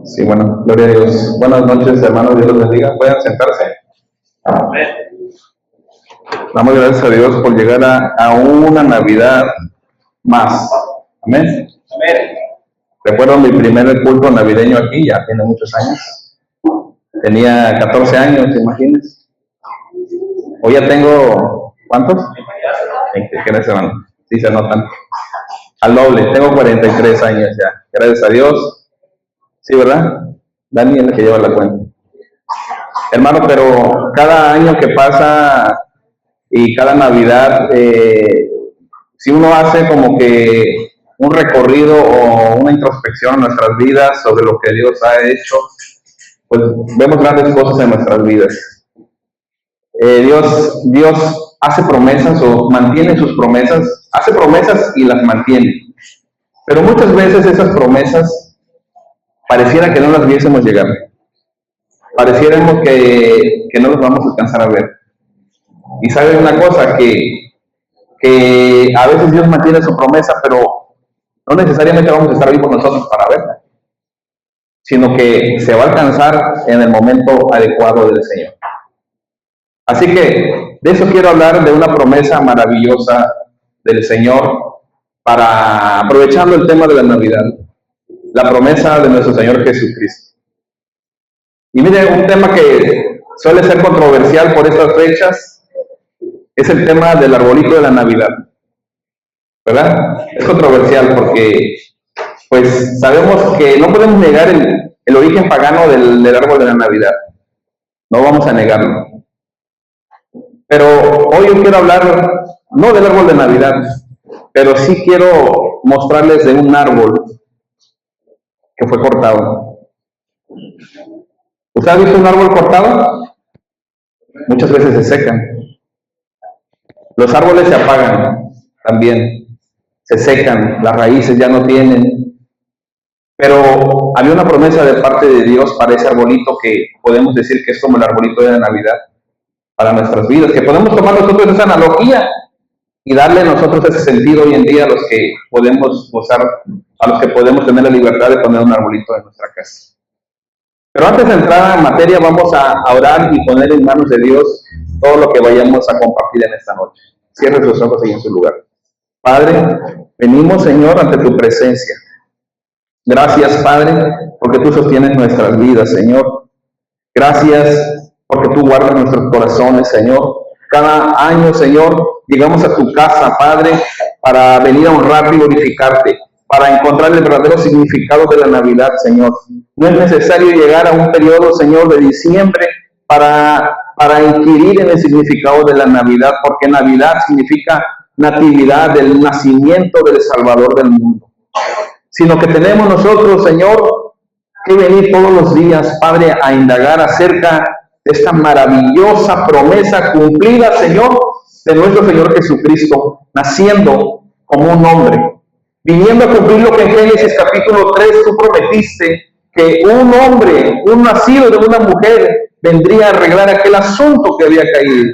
Sí, bueno, gloria a Dios. Buenas noches, hermanos, Dios los bendiga. Pueden sentarse. Amén. Damos gracias a Dios por llegar a una Navidad más. Amén. Amén. Recuerdo mi primer culto navideño aquí, ya tiene muchos años. Tenía 14 años, ¿te imaginas? Hoy ya tengo, ¿cuántos? 20, ¿qué hermano? Sí, se notan. Al doble, tengo 43 años ya. Gracias a Dios. Sí, ¿verdad? Dani es el que lleva la cuenta. Hermano, pero cada año que pasa y cada Navidad, si uno hace como que un recorrido o una introspección en nuestras vidas sobre lo que Dios ha hecho, pues vemos grandes cosas en nuestras vidas. Dios hace promesas o mantiene sus promesas, hace promesas y las mantiene. Pero muchas veces esas promesas pareciera que no las viésemos llegar. Pareciéramos que no las vamos a alcanzar a ver. Y saben una cosa, que a veces Dios mantiene su promesa, pero no necesariamente vamos a estar vivos nosotros para verla, sino que se va a alcanzar en el momento adecuado del Señor. Así que de eso quiero hablar, de una promesa maravillosa del Señor, para aprovechando el tema de la Navidad, la promesa de nuestro Señor Jesucristo. Y mire, un tema que suele ser controversial por estas fechas es el tema del arbolito de la Navidad, ¿verdad? Es controversial porque, pues, sabemos que no podemos negar el origen pagano del árbol de la Navidad, no vamos a negarlo. Pero hoy yo quiero hablar, no del árbol de Navidad, pero sí quiero mostrarles de un árbol que fue cortado. ¿Usted ha visto un árbol cortado? Muchas veces se secan. Los árboles se apagan también, se secan, las raíces ya no tienen. Pero había una promesa de parte de Dios para ese arbolito que podemos decir que es como el arbolito de la Navidad para nuestras vidas, que podemos tomar nosotros esa analogía y darle nosotros ese sentido hoy en día a los que podemos gozar, a los que podemos tener la libertad de poner un arbolito en nuestra casa. Pero antes de entrar en materia, vamos a orar y poner en manos de Dios todo lo que vayamos a compartir en esta noche. Cierre sus ojos ahí en su lugar. Padre, venimos, Señor, ante tu presencia. Gracias, Padre, porque tú sostienes nuestras vidas, Señor. Gracias porque tú guardas nuestros corazones, Señor. Cada año, Señor, llegamos a tu casa, Padre, para venir a honrarte y glorificarte, para encontrar el verdadero significado de la Navidad, Señor. No es necesario llegar a un periodo, Señor, de diciembre para inquirir en el significado de la Navidad, porque Navidad significa natividad, del nacimiento del Salvador del mundo. Sino que tenemos nosotros, Señor, que venir todos los días, Padre, a indagar acerca de esta maravillosa promesa cumplida, Señor, de nuestro Señor Jesucristo, naciendo como un hombre, viniendo a cumplir lo que en Génesis capítulo 3 tú prometiste, que un hombre, un nacido de una mujer, vendría a arreglar aquel asunto que había caído,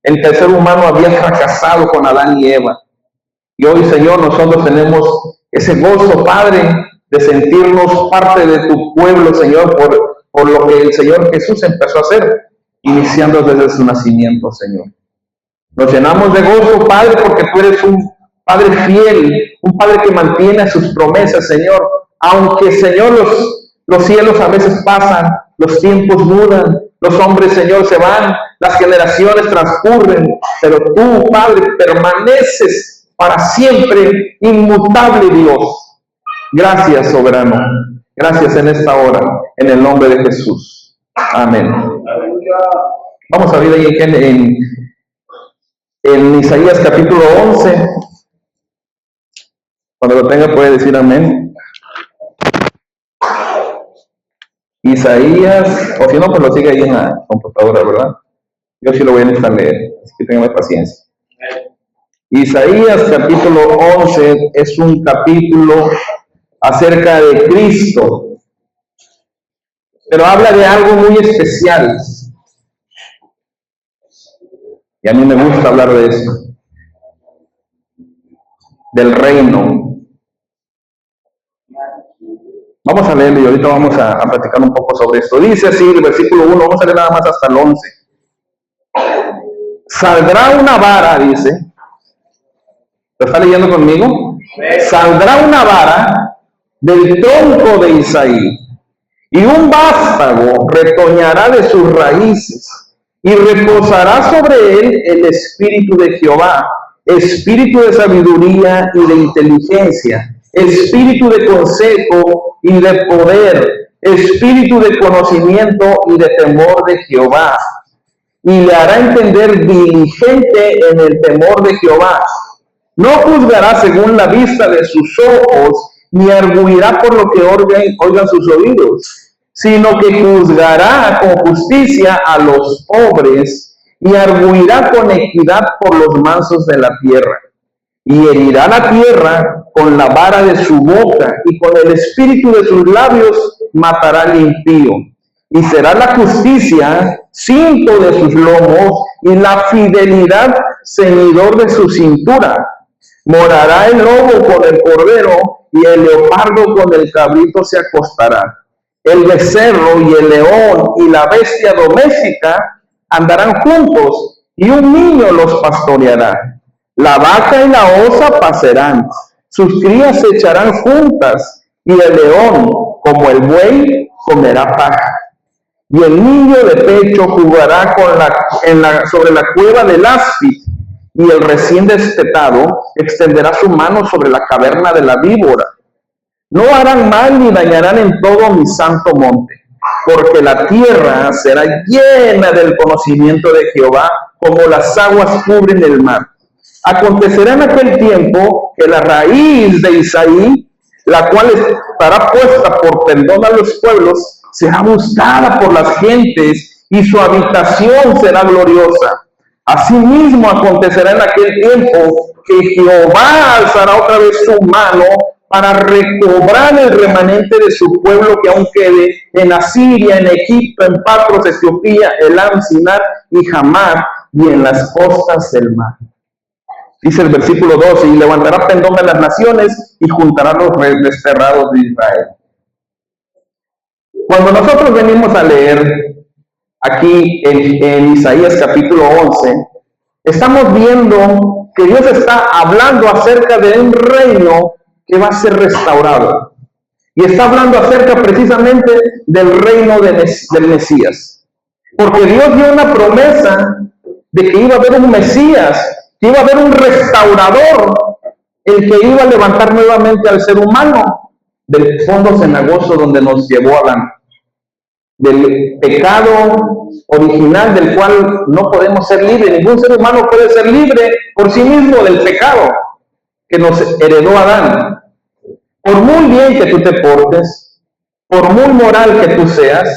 en que el ser humano había fracasado con Adán y Eva. Y hoy, Señor, nosotros tenemos ese gozo, Padre, de sentirnos parte de tu pueblo, Señor, por lo que el Señor Jesús empezó a hacer, iniciando desde su nacimiento, Señor. Nos llenamos de gozo, Padre, porque tú eres un Padre fiel, un Padre que mantiene sus promesas, Señor. Aunque, Señor, los cielos a veces pasan, los tiempos mudan, los hombres, Señor, se van, las generaciones transcurren, pero tú, Padre, permaneces para siempre, inmutable Dios. Gracias, soberano. Gracias en esta hora, en el nombre de Jesús. Amén. Vamos a ver ahí en Isaías capítulo 11. Cuando lo tenga puede decir amén. Isaías, o si no, pues lo sigue ahí en la computadora, ¿verdad? Yo sí lo voy a necesitar leer, así que tengan paciencia. Isaías capítulo 11 es un capítulo acerca de Cristo, pero habla de algo muy especial. Y a mí me gusta hablar de esto, del reino. Vamos a leerlo y ahorita vamos a platicar un poco sobre esto. Dice así el versículo 1, vamos a leer nada más hasta el 11. Saldrá una vara, dice. ¿Lo está leyendo conmigo? Saldrá una vara del tronco de Isaí, y un vástago retoñará de sus raíces, y reposará sobre él el espíritu de Jehová, espíritu de sabiduría y de inteligencia, espíritu de consejo y de poder, espíritu de conocimiento y de temor de Jehová. Y le hará entender diligente en el temor de Jehová. No juzgará según la vista de sus ojos, ni arguirá por lo que oigan sus oídos, sino que juzgará con justicia a los pobres, y arguirá con equidad por los mansos de la tierra. Y herirá la tierra con la vara de su boca, y con el espíritu de sus labios matará al impío. Y será la justicia cinto de sus lomos, y la fidelidad ceñidor de su cintura. Morará el lobo con el cordero, y el leopardo con el cabrito se acostará. El becerro y el león y la bestia doméstica andarán juntos, y un niño los pastoreará. La vaca y la osa pasarán, sus crías se echarán juntas, y el león, como el buey, comerá paja. Y el niño de pecho jugará sobre la cueva del áspid, y el recién destetado extenderá su mano sobre la caverna de la víbora. No harán mal ni dañarán en todo mi santo monte, porque la tierra será llena del conocimiento de Jehová, como las aguas cubren el mar. Acontecerá en aquel tiempo que la raíz de Isaí, la cual estará puesta por pendón a los pueblos, será buscada por las gentes, y su habitación será gloriosa. Asimismo acontecerá en aquel tiempo que Jehová alzará otra vez su mano para recobrar el remanente de su pueblo que aún quede en Asiria, en Egipto, en Patros, Etiopía, Elam, Sinar y Hamar, y en las costas del mar. Dice el versículo 12, y levantará pendón de las naciones y juntará los desterrados de Israel. Cuando nosotros venimos a leer aquí en Isaías capítulo 11, estamos viendo que Dios está hablando acerca de un reino que va a ser restaurado. Y está hablando acerca precisamente del reino del Mesías. Porque Dios dio una promesa de que iba a haber un Mesías, que iba a haber un restaurador, el que iba a levantar nuevamente al ser humano del fondo cenagoso donde nos llevó Adán, del pecado original del cual no podemos ser libres. Ningún ser humano puede ser libre por sí mismo del pecado que nos heredó Adán. Por muy bien que tú te portes, por muy moral que tú seas,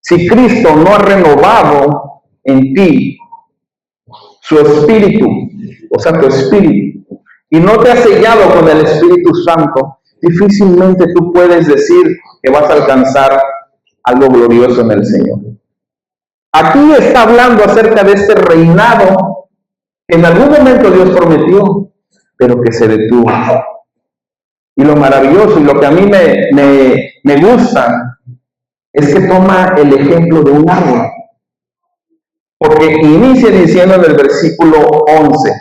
si Cristo no ha renovado en ti su espíritu, o sea, tu espíritu, y no te ha sellado con el Espíritu Santo, difícilmente tú puedes decir que vas a alcanzar algo glorioso en el Señor. Aquí está hablando acerca de este reinado que en algún momento Dios prometió, pero que se detuvo. Y lo maravilloso y lo que a mí me gusta es que toma el ejemplo de un árbol. Porque inicia diciendo en el versículo 11,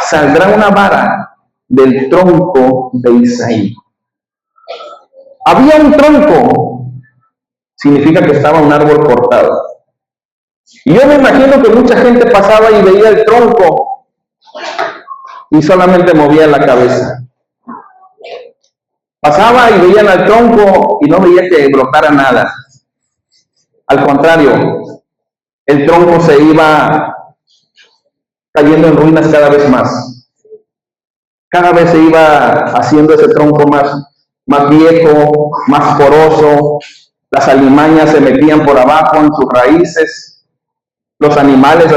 saldrá una vara del tronco de Isaí. Había un tronco, significa que estaba un árbol cortado. Y yo me imagino que mucha gente pasaba y veía el tronco y solamente movía la cabeza. Pasaba y veían al tronco y no veía que brotara nada. Al contrario, el tronco se iba cayendo en ruinas cada vez más. Cada vez se iba haciendo ese tronco más viejo, más poroso. Las alimañas se metían por abajo en sus raíces. Los animales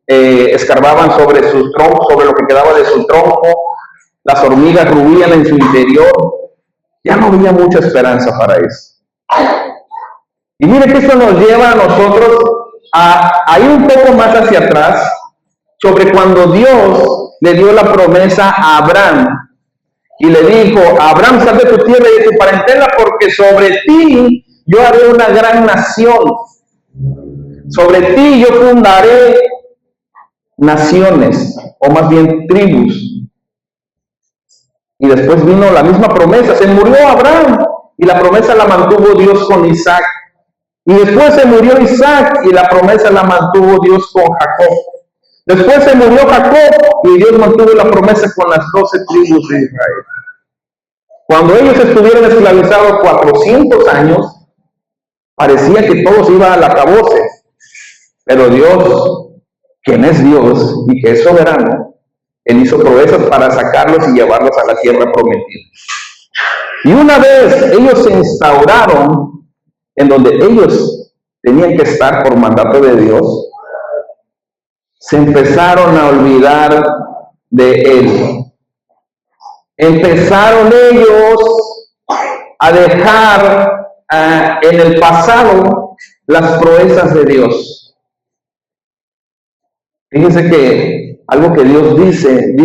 escarbaban sobre sus troncos, sobre lo que quedaba de su tronco. Las hormigas ruían en su interior. Ya no había mucha esperanza para eso. Y mire que esto nos lleva a nosotros a ir un poco más hacia atrás sobre cuando Dios le dio la promesa a Abraham. y le dijo: Abraham, sal de tu tierra y de tu parentela, porque sobre ti yo haré una gran nación. Sobre ti yo fundaré naciones, o más bien tribus. Y después vino la misma promesa. Se murió Abraham y la promesa la mantuvo Dios con Isaac. Y después se murió Isaac y la promesa la mantuvo Dios con Jacob. Después se murió Jacob y Dios mantuvo la promesa con las 12 tribus de Israel. Cuando ellos estuvieron esclavizados 400 años, parecía que todo se iba al acabose. Pero Dios, quien es Dios y que es soberano, Él hizo proezas para sacarlos y llevarlos a la tierra prometida. Y una vez ellos se instauraron en donde ellos tenían que estar por mandato de Dios, se empezaron a olvidar de Él. Empezaron ellos a dejar en el pasado las proezas de Dios. Fíjense que algo que Dios dice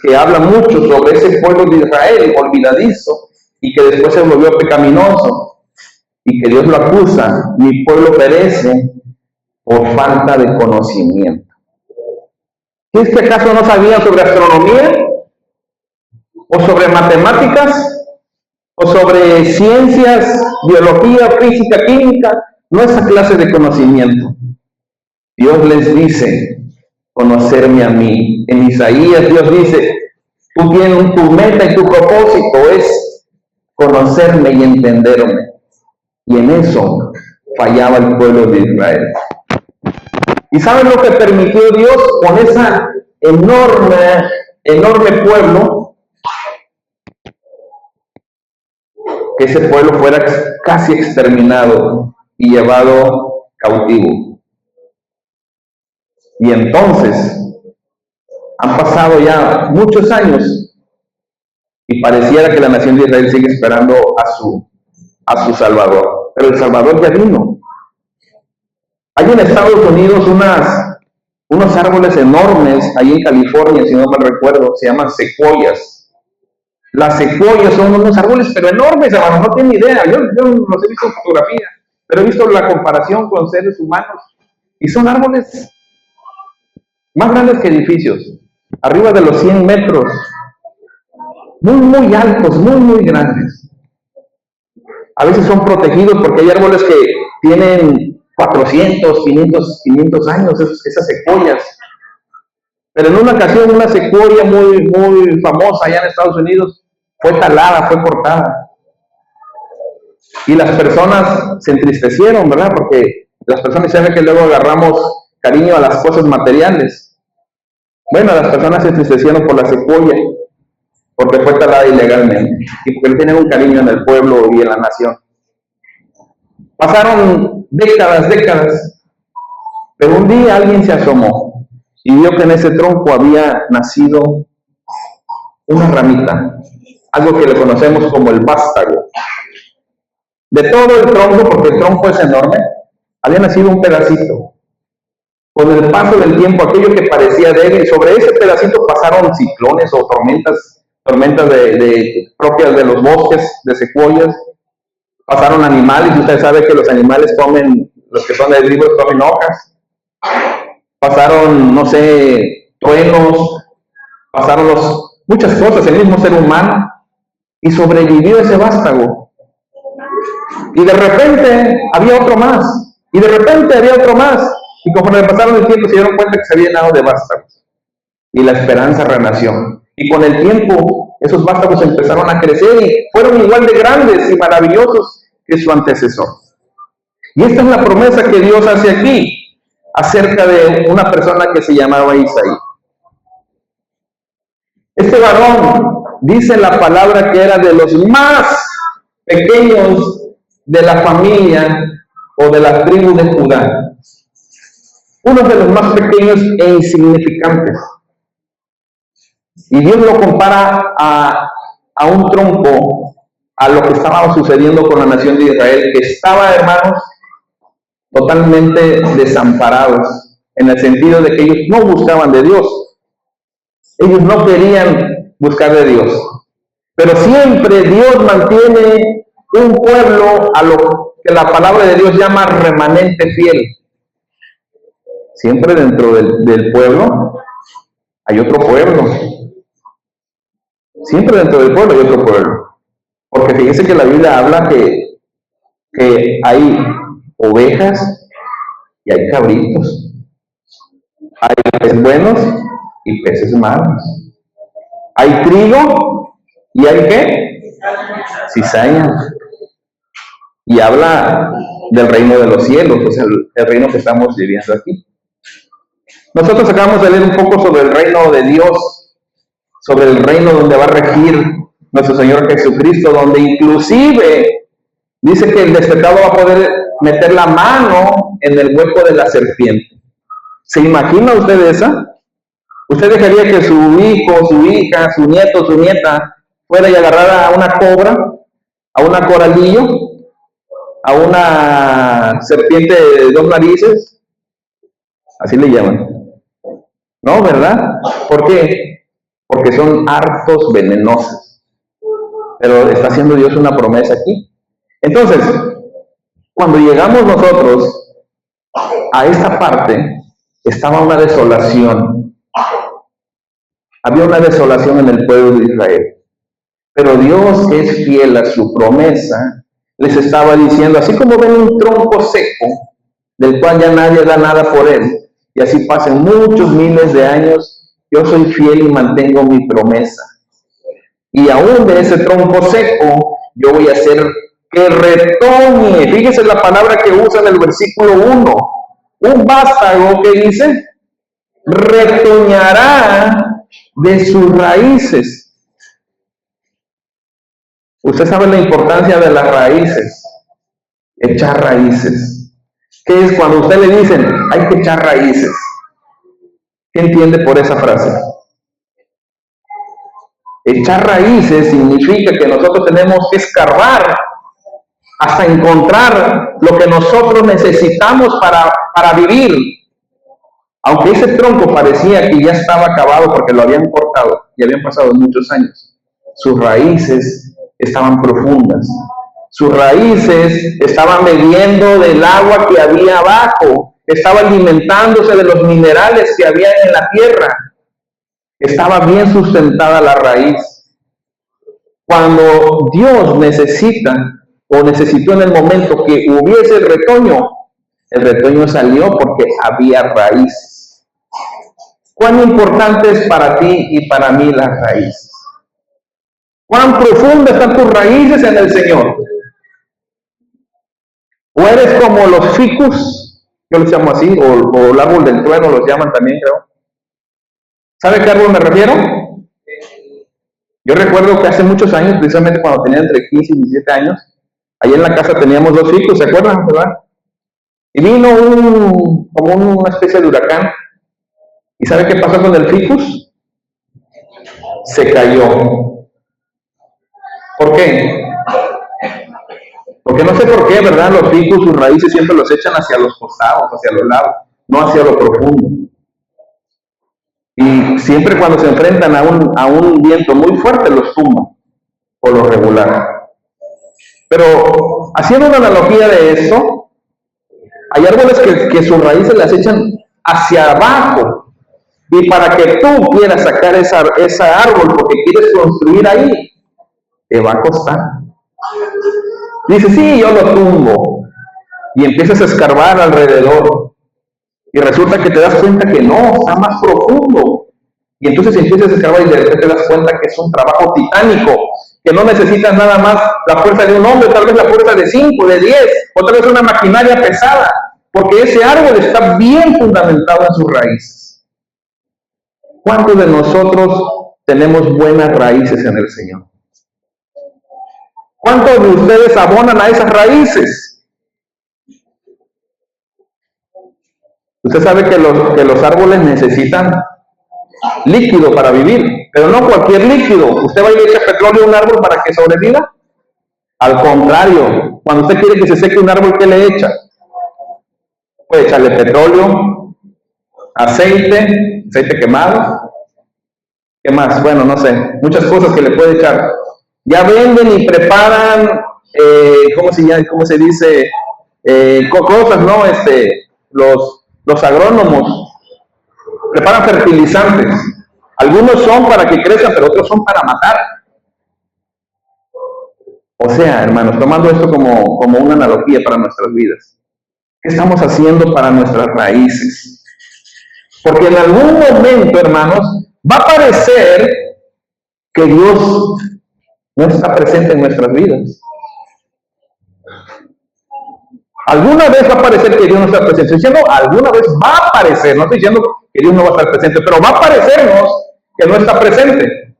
que habla mucho sobre ese pueblo de Israel olvidadizo y que después se volvió pecaminoso y que Dios lo acusa: mi pueblo perece por falta de conocimiento. ¿Es que acaso no sabían sobre astronomía? ¿O sobre matemáticas? ¿O sobre ciencias, biología, física, química? No esa clase de conocimiento. Dios les dice: conocerme a mí. En Isaías Dios dice: tu meta y tu propósito es conocerme y entenderme. Y en eso fallaba el pueblo de Israel. ¿Y saben lo que permitió Dios con esa enorme pueblo? Que ese pueblo fuera casi exterminado y llevado cautivo. Y entonces han pasado ya muchos años y pareciera que la nación de Israel sigue esperando a su Salvador. Pero el Salvador ya vino. Hay en Estados Unidos unos árboles enormes, ahí en California, si no mal recuerdo, se llaman secuoyas. Las secuoyas son unos árboles pero enormes, hermano, no tienen idea. Yo los he visto en fotografía, pero he visto la comparación con seres humanos. Y son árboles más grandes que edificios, arriba de los 100 metros, muy altos, muy grandes. A veces son protegidos porque hay árboles que tienen 400, 500 años, esas secuoyas. Pero en una ocasión una secuoya muy famosa allá en Estados Unidos fue talada, fue cortada. Y las personas se entristecieron, ¿verdad? Porque las personas saben que luego agarramos cariño a las cosas materiales. Bueno, las personas se entristecieron por la secuoya, porque fue talada ilegalmente y porque tienen un cariño en el pueblo y en la nación. Pasaron décadas, pero un día alguien se asomó y vio que en ese tronco había nacido una ramita, algo que le conocemos como el vástago. De todo el tronco, porque el tronco es enorme, había nacido un pedacito. Con el paso del tiempo, aquello que parecía débil, sobre ese pedacito pasaron ciclones o tormentas propias de los bosques de secuoyas. Pasaron animales, y usted sabe que los animales comen, los que son herbívoros comen hojas. Pasaron, no sé, truenos, pasaron muchas cosas, el mismo ser humano, y sobrevivió ese vástago. Y de repente había otro más, y de repente había otro más, y conforme pasaron el tiempo se dieron cuenta que se había llenado de vástagos, y la esperanza renació. Y con el tiempo esos vástagos empezaron a crecer y fueron igual de grandes y maravillosos que su antecesor. Y esta es la promesa que Dios hace aquí acerca de una persona que se llamaba Isaí. Este varón, dice la palabra, que era de los más pequeños de la familia o de la tribu de Judá. Uno de los más pequeños e insignificantes. Y Dios lo compara a un tronco, a lo que estaba sucediendo con la nación de Israel, que estaba, hermanos, totalmente desamparados, en el sentido de que ellos no buscaban de Dios. Ellos no querían buscar de Dios. Pero siempre Dios mantiene un pueblo a lo que la palabra de Dios llama remanente fiel. Siempre dentro del pueblo hay otro pueblo. Siempre dentro del pueblo hay otro pueblo. Porque fíjense que la Biblia habla que hay ovejas y hay cabritos. Hay peces buenos y peces malos. Hay trigo y hay ¿qué? Cizaña. Y habla del reino de los cielos, pues el reino que estamos viviendo aquí. Nosotros acabamos de leer un poco sobre el reino de Dios, sobre el reino donde va a regir nuestro Señor Jesucristo, donde inclusive dice que el despetado va a poder meter la mano en el hueco de la serpiente. ¿Se imagina usted esa? ¿Usted dejaría que su hijo, su hija, su nieto, su nieta fuera y agarrara a una cobra, a una coralillo, a una serpiente de 2 narices? Así le llaman. No, ¿verdad? ¿Por qué? Porque son hartos venenosos. Pero está haciendo Dios una promesa aquí. Entonces, cuando llegamos nosotros a esta parte, estaba una desolación. Había una desolación en el pueblo de Israel. Pero Dios, que es fiel a su promesa, les estaba diciendo, así como ven un tronco seco, del cual ya nadie da nada por él, y así pasen muchos miles de años, yo soy fiel y mantengo mi promesa. Y aún de ese tronco seco, yo voy a hacer que retoñe. Fíjese la palabra que usa en el versículo 1. Un vástago que dice, retoñará de sus raíces. Usted sabe la importancia de las raíces. Echar raíces. ¿Qué es cuando a usted le dicen, hay que echar raíces? ¿Qué entiende por esa frase? Echar raíces significa que nosotros tenemos que escarbar hasta encontrar lo que nosotros necesitamos para vivir. Aunque ese tronco parecía que ya estaba acabado porque lo habían cortado y habían pasado muchos años, sus raíces estaban profundas. Sus raíces estaban bebiendo del agua que había abajo, estaba alimentándose de los minerales que había en la tierra. Estaba bien sustentada la raíz. Cuando Dios necesita o necesitó en el momento que hubiese el retoño salió porque había raíces. ¿Cuán importante es para ti y para mí las raíces? ¿Cuán profundas están tus raíces en el Señor? ¿O eres como los ficus? Yo los llamo así, o el árbol del trueno los llaman también, creo. ¿Sabe a qué árbol me refiero? Yo recuerdo que hace muchos años, precisamente cuando tenía entre 15 y 17 años, allá en la casa teníamos 2 ficus, ¿se acuerdan, verdad? Y vino como una especie de huracán. ¿Y sabe qué pasó con el ficus? Se cayó. ¿Por qué? Porque no sé por qué, ¿verdad? Los ficus, sus raíces siempre los echan hacia los costados, hacia los lados, no hacia lo profundo. Y siempre cuando se enfrentan a un viento muy fuerte los tumban, por lo regular. Pero haciendo una analogía de esto, hay árboles que sus raíces las echan hacia abajo. Y para que tú quieras sacar ese árbol porque quieres construir ahí, te va a costar. Dice, sí, yo lo tumbo. Y empiezas a escarbar alrededor. Y resulta que te das cuenta que no, está más profundo. Y entonces empiezas a escarbar y de repente te das cuenta que es un trabajo titánico, que no necesitas nada más la fuerza de un hombre, tal vez la fuerza de 5, de 10, o tal vez una maquinaria pesada, porque ese árbol está bien fundamentado en sus raíces. ¿Cuántos de nosotros tenemos buenas raíces en el Señor? ¿Cuántos de ustedes abonan a esas raíces? Usted sabe que los árboles necesitan líquido para vivir, pero no cualquier líquido. ¿Usted va a echar petróleo a un árbol para que sobreviva? Al contrario, cuando usted quiere que se seque un árbol, ¿qué le echa? Puede echarle petróleo, aceite quemado. ¿Qué más? Bueno, no sé, muchas cosas que le puede echar. Ya venden y preparan, ¿cómo se dice? Cosas, ¿no? Los agrónomos preparan fertilizantes. Algunos son para que crezcan, pero otros son para matar. O sea, hermanos, tomando esto como una analogía para nuestras vidas, ¿qué estamos haciendo para nuestras raíces? Porque en algún momento, hermanos, va a parecer que Dios no está presente en nuestras vidas. Alguna vez va a parecer que Dios no está presente. Estoy diciendo, alguna vez va a parecer, no estoy diciendo que Dios no va a estar presente, pero va a parecernos que no está presente.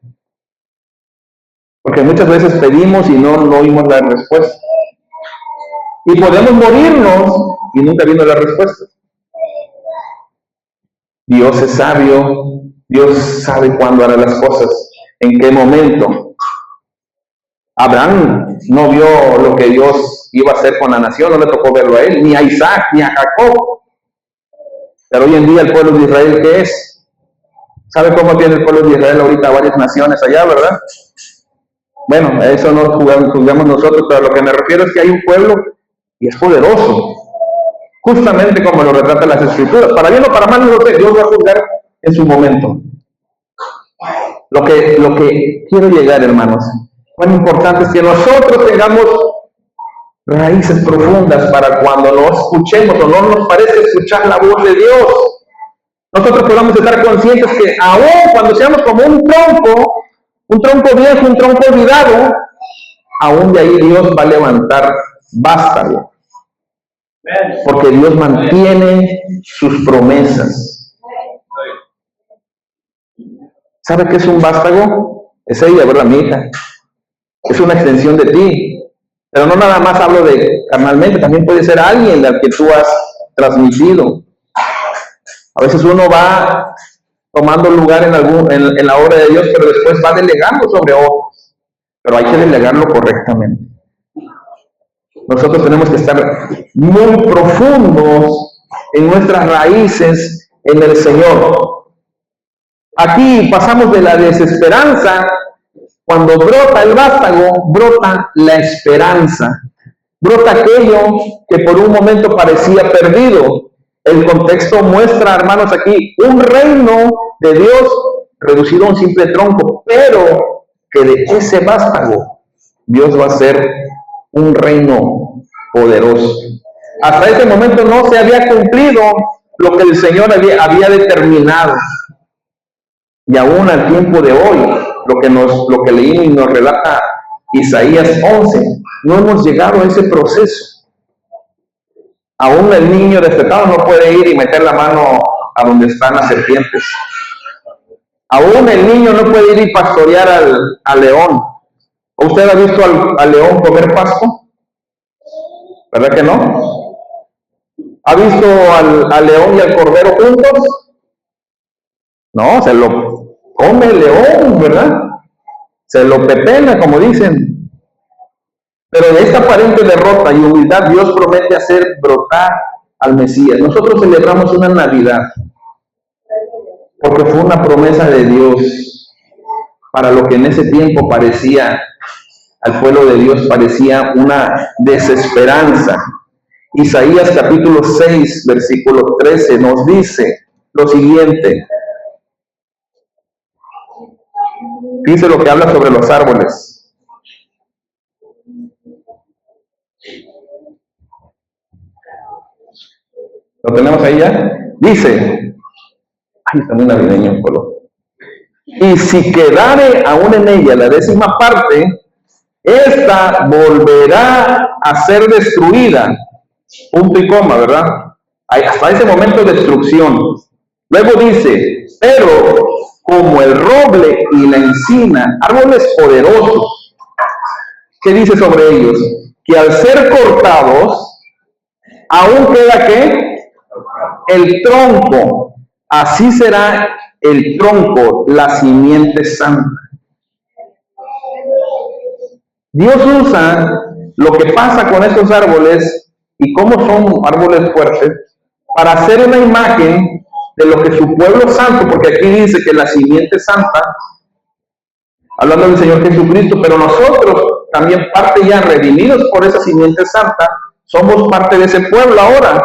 Porque muchas veces pedimos y no oímos la respuesta. Y podemos morirnos y nunca vino la respuesta. Dios es sabio, Dios sabe cuándo hará las cosas, en qué momento. Abraham no vio lo que Dios iba a hacer con la nación, no le tocó verlo a él, ni a Isaac, ni a Jacob. Pero hoy en día el pueblo de Israel, ¿qué es? ¿Sabe cómo tiene el pueblo de Israel ahorita varias naciones allá, verdad? Bueno, eso no juzgamos nosotros, pero a lo que me refiero es que hay un pueblo y es poderoso. Justamente como lo retratan las Escrituras. Para bien o para mal, no lo sé, Dios va a juzgar en su momento. Lo que quiero llegar, hermanos, cuán importante es que nosotros tengamos raíces profundas para cuando no escuchemos o no nos parece escuchar la voz de Dios, nosotros podamos estar conscientes que aún cuando seamos como un tronco viejo, un tronco olvidado, aún de ahí Dios va a levantar vástago. Porque Dios mantiene sus promesas. ¿Sabe qué es un vástago? Es ella, ¿verdad, mi hija? Es una extensión de ti. Pero no nada más hablo de carnalmente, también puede ser alguien al que tú has transmitido. A veces uno va tomando lugar en la obra de Dios, pero después va delegando sobre otros. Pero hay que delegarlo correctamente. Nosotros tenemos que estar muy profundos en nuestras raíces en el Señor. Aquí pasamos de la desesperanza, cuando brota el vástago, brota la esperanza. Brota aquello que por un momento parecía perdido. El contexto muestra, hermanos, aquí un reino de Dios reducido a un simple tronco, pero que de ese vástago Dios va a ser un reino poderoso. Hasta ese momento no se había cumplido lo que el Señor había determinado. Y aún al tiempo de hoy, lo que leímos y nos relata Isaías 11, no hemos llegado a ese proceso. Aún el niño destetado no puede ir y meter la mano a donde están las serpientes. Aún el niño no puede ir y pastorear al león. ¿Usted ha visto al león comer pasto? ¿Verdad que no? ¿Ha visto al león y al cordero juntos? No, se lo come el león, ¿verdad? Se lo pepena, como dicen. Pero de esta aparente derrota y humildad, Dios promete hacer brotar al Mesías. Nosotros celebramos una Navidad, porque fue una promesa de Dios para lo que en ese tiempo parecía, al pueblo de Dios parecía una desesperanza. Isaías capítulo 6, versículo 13 nos dice lo siguiente. Dice lo que habla sobre los árboles. ¿Lo tenemos ahí ya? Dice, ay, está muy navideño el color. Y si quedare aún en ella la 10ª parte, esta volverá a ser destruida. Punto y coma, ¿verdad? Hasta ese momento de destrucción. Luego dice, pero como el roble y la encina, árboles poderosos, ¿qué dice sobre ellos? Que al ser cortados, aún queda ¿qué? El tronco. Así será el tronco, la simiente santa. Dios usa lo que pasa con estos árboles y cómo son árboles fuertes para hacer una imagen de lo que su pueblo santo, porque aquí dice que la simiente santa, hablando del Señor Jesucristo, pero nosotros también parte ya redimidos por esa simiente santa, somos parte de ese pueblo ahora,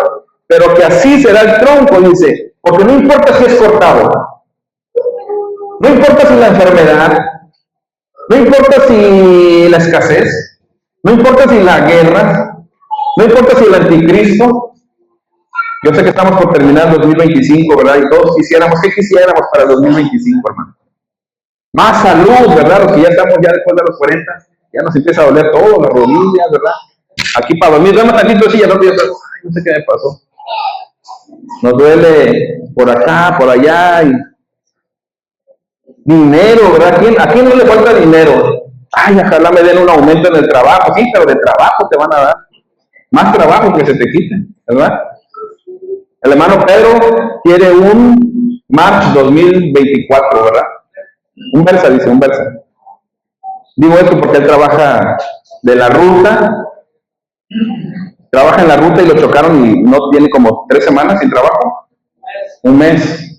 pero que así será el tronco, dice, porque no importa si es cortado, no importa si la enfermedad, no importa si la escasez, no importa si la guerra, no importa si el anticristo. Yo sé que estamos por terminar 2025, ¿verdad? Y todos quisiéramos, ¿qué quisiéramos para el 2025, hermano? Más salud, ¿verdad? Los que ya estamos ya después de los 40, ya nos empieza a doler todo, las rodillas, ¿verdad? Aquí para dormir, dame tantito así, ya no sé qué me pasó. Nos duele por acá, por allá, y dinero, ¿verdad? ¿A quién no le falta dinero? Ay, ojalá me den un aumento en el trabajo, sí, pero de trabajo te van a dar. Más trabajo que se te quite, ¿verdad? El hermano Pedro quiere un March 2024, ¿verdad? Un Versa, dice, un Versa. Digo esto porque él trabaja de la ruta, trabaja en la ruta y lo chocaron y no tiene como 3 semanas sin trabajo. Un mes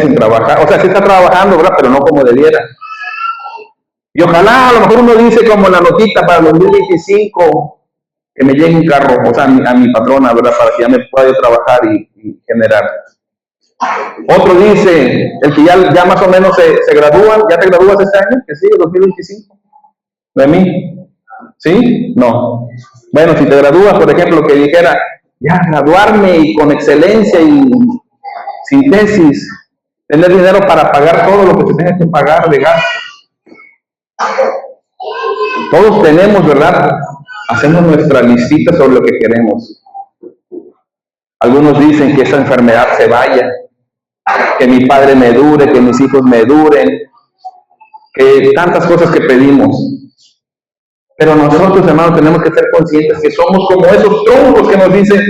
sin trabajar. O sea, sí está trabajando, ¿verdad? Pero no como debiera. Y ojalá, a lo mejor uno dice como la notita para el 2025, que me llegue un carro, o sea, a mi patrona, ¿verdad? Para que ya me pueda yo trabajar y generar. Otro dice, el que ya más o menos se gradúa, ¿ya te gradúas este año? Que sí, el 2025. ¿De mí? ¿Sí? No. Bueno, si te gradúas, por ejemplo, que dijera, ya graduarme y con excelencia y sin tesis, tener dinero para pagar todo lo que se tenga que pagar de gasto. Todos tenemos, ¿verdad? Hacemos nuestra listita sobre lo que queremos. Algunos dicen que esa enfermedad se vaya, que mi padre me dure, que mis hijos me duren, que tantas cosas que pedimos. Pero nosotros, hermanos, tenemos que ser conscientes que somos como esos troncos que nos dice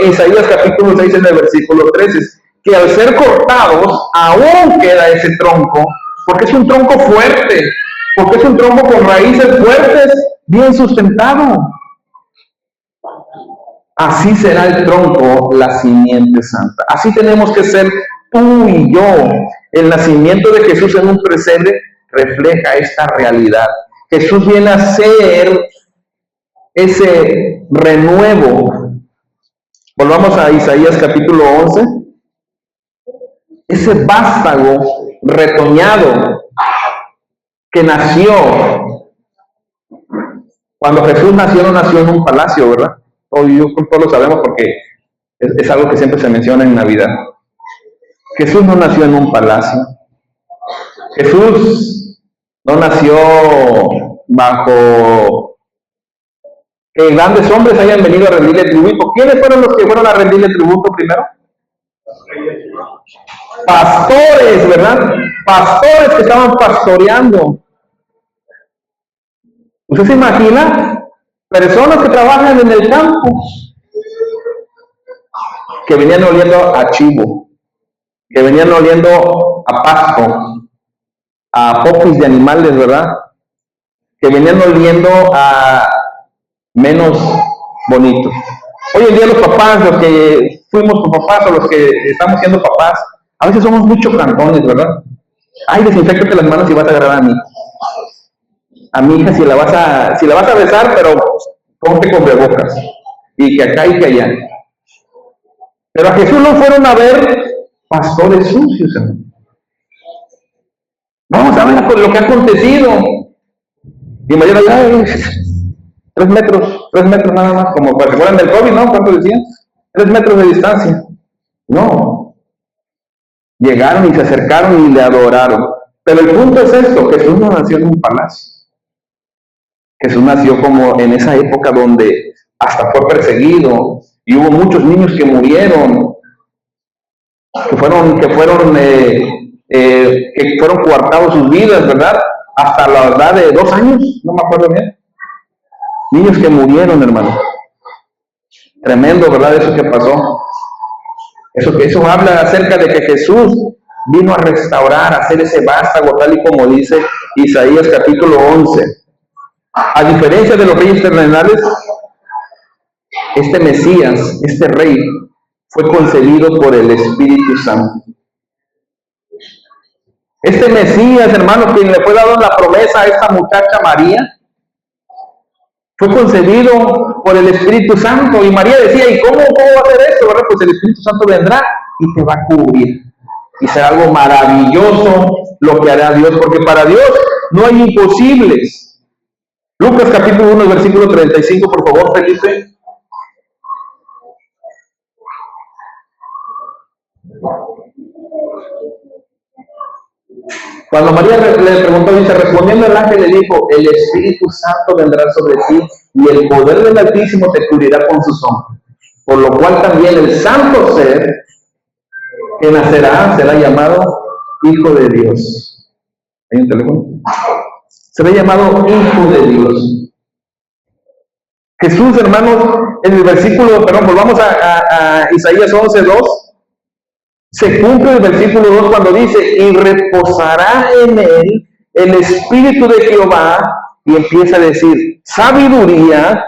Isaías capítulo 6 en el versículo 13, que al ser cortados aún queda ese tronco, porque es un tronco fuerte, porque es un tronco con raíces fuertes, bien sustentado. Así será el tronco, la simiente santa. Así tenemos que ser tú y yo. El nacimiento de Jesús en un pesebre refleja esta realidad. Jesús viene a ser ese renuevo. Volvamos a Isaías capítulo 11. Ese vástago retoñado que nació. Cuando Jesús nació, no nació en un palacio, ¿verdad? Todos lo sabemos porque es algo que siempre se menciona en Navidad. Jesús no nació en un palacio. Jesús no nació bajo que grandes hombres hayan venido a rendirle tributo. ¿Quiénes fueron los que fueron a rendirle tributo primero? Pastores, ¿verdad? Pastores que estaban pastoreando. ¿Usted se imagina? Personas que trabajan en el campo, que venían oliendo a chivo, que venían oliendo a pasto, a popis de animales, ¿verdad? Que venían oliendo a menos bonitos. Hoy en día los papás, los que fuimos papás o los que estamos siendo papás, a veces somos muy chocantones, ¿verdad? Ay, desinféctate las manos y vas a agarrar a mi hija si la vas a besar, pero ponte cubrebocas. Y que acá y que allá. Pero a Jesús lo fueron a ver pastores sucios, hermano. Vamos a ver lo que ha acontecido. Y mañana ya 3 metros nada más, como para que fueran del COVID, ¿no? ¿Cuánto decían? 3 metros de distancia. No. Llegaron y se acercaron y le adoraron. Pero el punto es esto, Jesús no nació en un palacio. Jesús nació como en esa época donde hasta fue perseguido y hubo muchos niños que murieron, que fueron coartados sus vidas, ¿verdad? Hasta la edad de 2 años, no me acuerdo bien. Niños que murieron, hermano. Tremendo, ¿verdad? Eso que pasó. Eso habla acerca de que Jesús vino a restaurar, a hacer ese vástago, tal y como dice Isaías capítulo 11. A diferencia de los reyes terrenales, este Mesías, este rey, fue concebido por el Espíritu Santo. Este Mesías, hermanos, quien le fue dado la promesa a esta muchacha María, fue concebido por el Espíritu Santo. Y María decía, ¿y cómo va a hacer esto? ¿Verdad? Pues el Espíritu Santo vendrá y te va a cubrir. Y será algo maravilloso lo que hará Dios, porque para Dios no hay imposibles. Lucas capítulo 1, versículo 35, por favor, Felipe. Cuando María le preguntó, dice, respondiendo el ángel le dijo, el Espíritu Santo vendrá sobre ti y el poder del Altísimo te cubrirá con su sombra. Por lo cual también el santo ser que nacerá será llamado Hijo de Dios. ¿Hay un teléfono? Será llamado Hijo de Dios. Jesús, hermanos, en el versículo, volvamos a Isaías 11:2. Se cumple el versículo 2 cuando dice, y reposará en él el Espíritu de Jehová, y empieza a decir, sabiduría,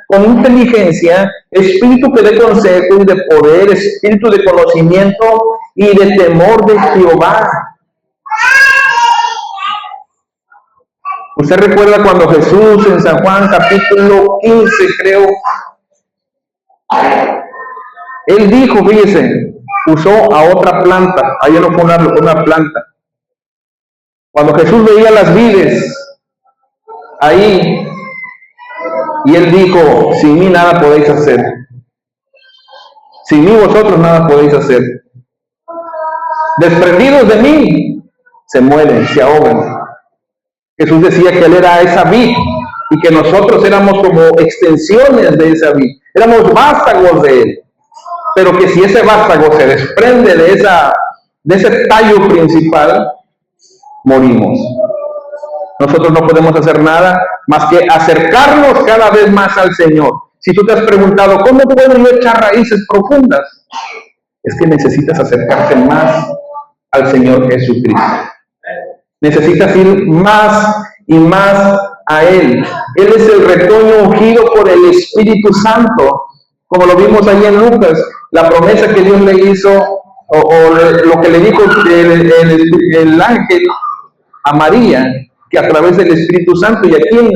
con inteligencia, espíritu que dé consejo y de poder, espíritu de conocimiento y de temor de Jehová. Usted recuerda cuando Jesús en San Juan capítulo 15, creo, él dijo, fíjese, usó a otra planta, ahí no fue una planta. Cuando Jesús veía las vides, ahí, y él dijo, sin mí nada podéis hacer. Sin mí vosotros nada podéis hacer. Desprendidos de mí, se mueren, se ahogan. Jesús decía que él era esa vid y que nosotros éramos como extensiones de esa vid. Éramos vástagos de él. Pero que si ese vástago se desprende de ese tallo principal, morimos. Nosotros no podemos hacer nada más que acercarnos cada vez más al Señor. Si tú te has preguntado, ¿cómo puedo yo echar raíces profundas? Es que necesitas acercarte más al Señor Jesucristo. Necesitas ir más y más a Él. Él es el retoño ungido por el Espíritu Santo. Como lo vimos ahí en Lucas, la promesa que Dios le hizo, o lo que le dijo el ángel a María, que a través del Espíritu Santo, y aquí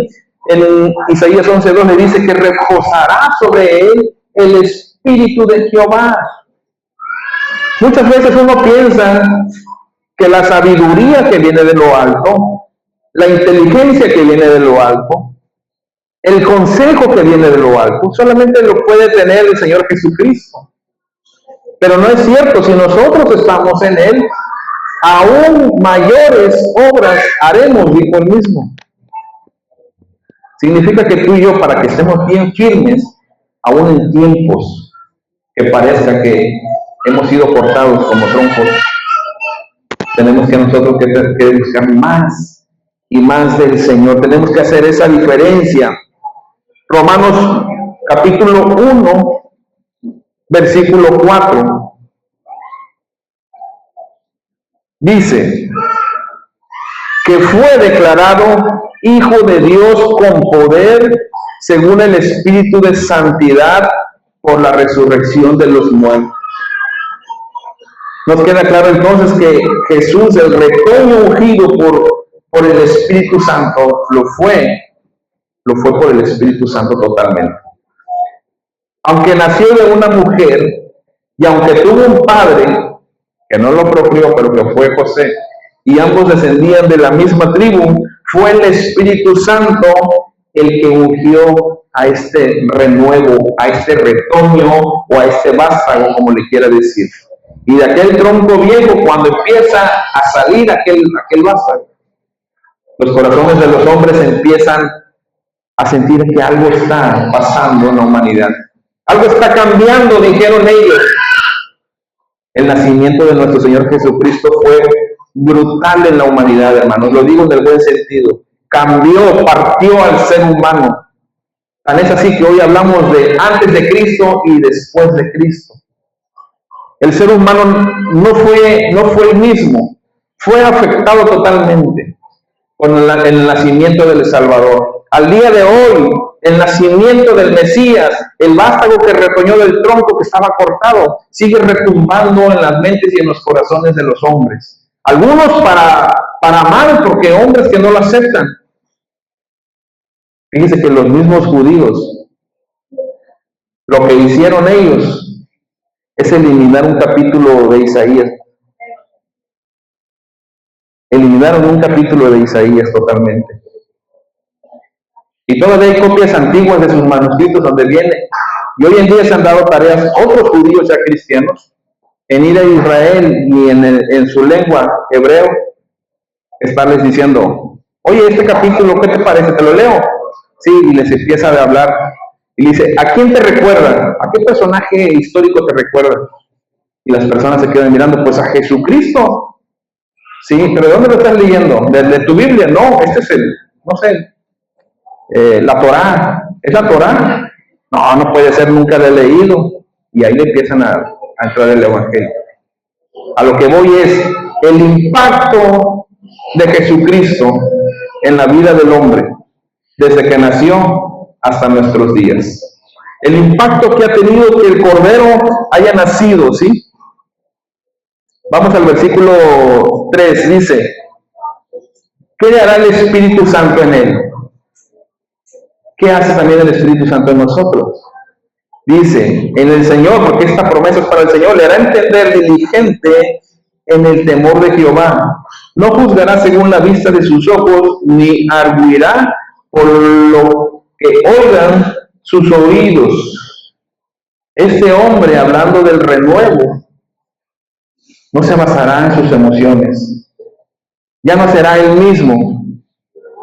en Isaías 11:2 le dice que reposará sobre él el Espíritu de Jehová. Muchas veces uno piensa que la sabiduría que viene de lo alto, la inteligencia que viene de lo alto, el consejo que viene de lo alto, solamente lo puede tener el Señor Jesucristo. Pero no es cierto, si nosotros estamos en Él, aún mayores obras haremos, dijo Él mismo. Significa que tú y yo, para que estemos bien firmes, aún en tiempos que parezca que hemos sido cortados como troncos, tenemos que nosotros que buscar más y más del Señor. Tenemos que hacer esa diferencia. Romanos capítulo 1, versículo 4. Dice que fue declarado Hijo de Dios con poder según el Espíritu de Santidad por la resurrección de los muertos. Nos queda claro entonces que Jesús, el retoño ungido por el Espíritu Santo, lo fue por el Espíritu Santo totalmente. Aunque nació de una mujer y aunque tuvo un padre que no lo procreó, pero que fue José, y ambos descendían de la misma tribu, fue el Espíritu Santo el que ungió a este renuevo, a este retoño o a este vástago, como le quiera decir. Y de aquel tronco viejo, cuando empieza a salir aquel vástago, los corazones de los hombres empiezan a sentir que algo está pasando en la humanidad. Algo está cambiando, dijeron ellos. El nacimiento de nuestro Señor Jesucristo fue brutal en la humanidad, hermanos. Lo digo en el buen sentido. Cambió, partió al ser humano. Tan es así que hoy hablamos de antes de Cristo y después de Cristo. El ser humano no fue el mismo. Fue afectado totalmente con el nacimiento del Salvador. Al día de hoy, el nacimiento del Mesías, el vástago que retoñó del tronco que estaba cortado, sigue retumbando en las mentes y en los corazones de los hombres. Algunos para mal, porque hombres que no lo aceptan. Fíjense que los mismos judíos, lo que hicieron ellos es eliminar un capítulo de Isaías. Eliminaron un capítulo de Isaías totalmente. Y todavía hay copias antiguas de sus manuscritos donde viene. Y hoy en día se han dado tareas otros judíos ya cristianos en ir a Israel y en su lengua hebreo estarles diciendo, oye, este capítulo, ¿qué te parece? ¿Te lo leo? Sí, y les empieza a hablar. Y dice, ¿a quién te recuerda? ¿A qué personaje histórico te recuerda? Y las personas se quedan mirando, pues a Jesucristo. Sí, pero ¿de dónde lo estás leyendo? ¿De tu Biblia? No, este es no sé, la Torá. ¿Es la Torá? No, no puede ser, nunca la he leído. Y ahí le empiezan a entrar el Evangelio. A lo que voy es el impacto de Jesucristo en la vida del hombre, desde que nació hasta nuestros días. El impacto que ha tenido que el Cordero haya nacido, ¿sí? Vamos al versículo 3, dice, ¿qué hará el Espíritu Santo en él? ¿Qué hace también el Espíritu Santo en nosotros? Dice, en el Señor, porque esta promesa es para el Señor, le hará entender diligente en el temor de Jehová. No juzgará según la vista de sus ojos, ni arguirá por lo que oigan sus oídos. Este hombre, hablando del renuevo, no se basará en sus emociones. Ya no será él mismo.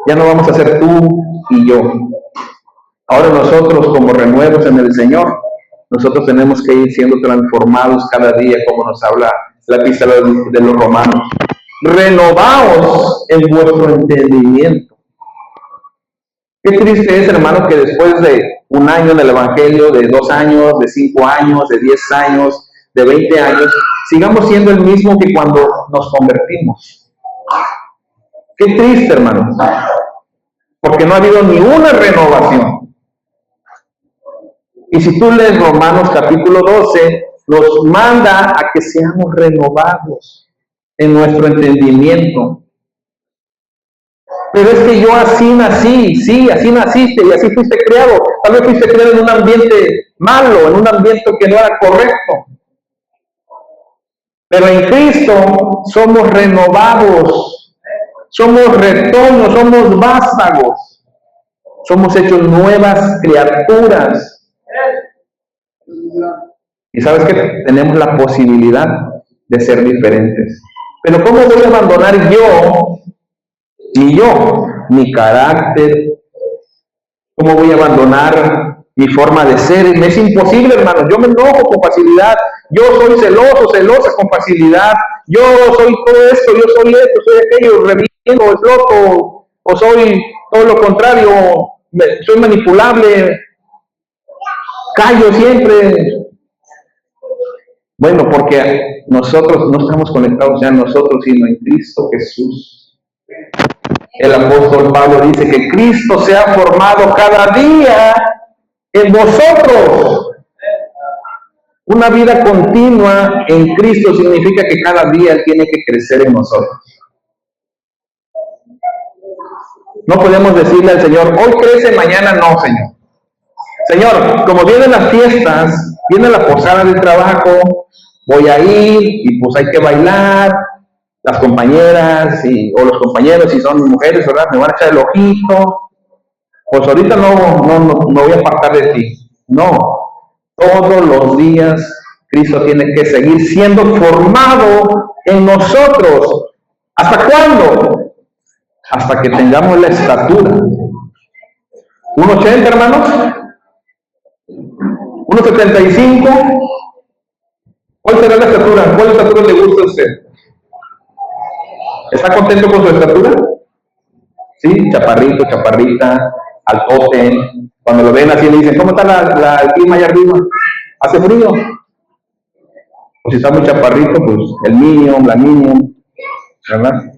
Ya no vamos a ser tú y yo. Ahora nosotros, como renuevos en el Señor, nosotros tenemos que ir siendo transformados cada día, como nos habla la epístola de los Romanos. Renovaos en vuestro entendimiento. Qué triste es, hermano, que después de un año en el Evangelio, de 2 años, de 5 años, de 10 años, de 20 años, sigamos siendo el mismo que cuando nos convertimos. Qué triste, hermano, porque no ha habido ni una renovación. Y si tú lees Romanos capítulo 12, nos manda a que seamos renovados en nuestro entendimiento. Pero es que yo así nací, sí, así naciste y así fuiste creado. Tal vez fuiste creado en un ambiente malo, en un ambiente que no era correcto. Pero en Cristo somos renovados, somos retoños, somos vástagos, somos hechos nuevas criaturas. Y sabes que tenemos la posibilidad de ser diferentes. Pero ¿cómo voy a abandonar mi carácter? ¿Cómo voy a abandonar mi forma de ser? Me es imposible, hermano. Yo me enojo con facilidad. Yo soy celosa con facilidad. Yo soy todo esto, soy aquello, reviento, exploto, o soy todo lo contrario, soy manipulable, callo siempre. Bueno, porque nosotros no estamos conectados ya nosotros, sino en Cristo Jesús. El apóstol Pablo dice que Cristo se ha formado cada día en vosotros. Una vida continua en Cristo significa que cada día Él tiene que crecer en nosotros. No podemos decirle al Señor, hoy crece, mañana no, Señor. Señor, como vienen las fiestas, viene la posada del trabajo, voy a ir y pues hay que bailar, las compañeras o los compañeros, si son mujeres, ¿verdad? Me van a echar el ojito. Pues ahorita no voy a apartar de ti. No, todos los días Cristo tiene que seguir siendo formado en nosotros. ¿Hasta cuándo? Hasta que tengamos la estatura. 1.80, hermanos. 1.75. ¿Cuál será la estatura? ¿Cuál estatura le gusta a usted? ¿Está contento con su estatura? Sí, chaparrito, chaparrita, altote. Cuando lo ven así le dicen, ¿cómo está el clima allá arriba? ¿Hace frío? O si está muy chaparrito, pues el niño, la niña, ¿verdad?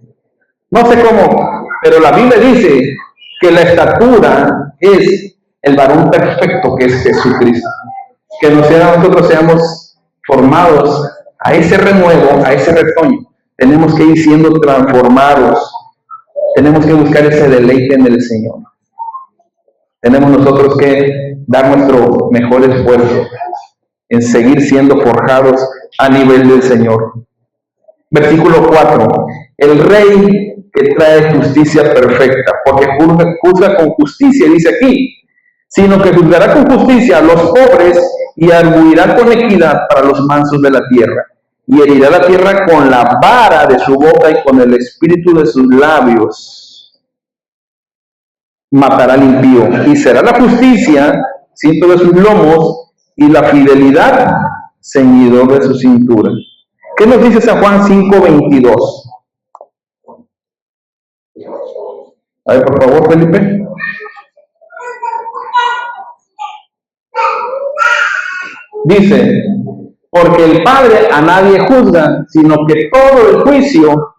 No sé cómo, pero la Biblia dice que la estatura es el varón perfecto que es Jesucristo. Que nosotros seamos formados a ese renuevo, a ese retoño. tenemos que ir siendo transformados. Tenemos que buscar ese deleite en el Señor. Tenemos nosotros que dar nuestro mejor esfuerzo en seguir siendo forjados a nivel del Señor. Versículo 4. El Rey que trae justicia perfecta, porque juzga con justicia, dice aquí, sino que juzgará con justicia a los pobres y arguirá con equidad para los mansos de la tierra, y herirá la tierra con la vara de su boca y con el espíritu de sus labios. Matará al impío, y será la justicia cinto de sus lomos y la fidelidad ceñidor de su cintura. ¿Qué nos dice San Juan 5:22? A ver, por favor, Felipe. Dice, porque el Padre a nadie juzga, sino que todo el juicio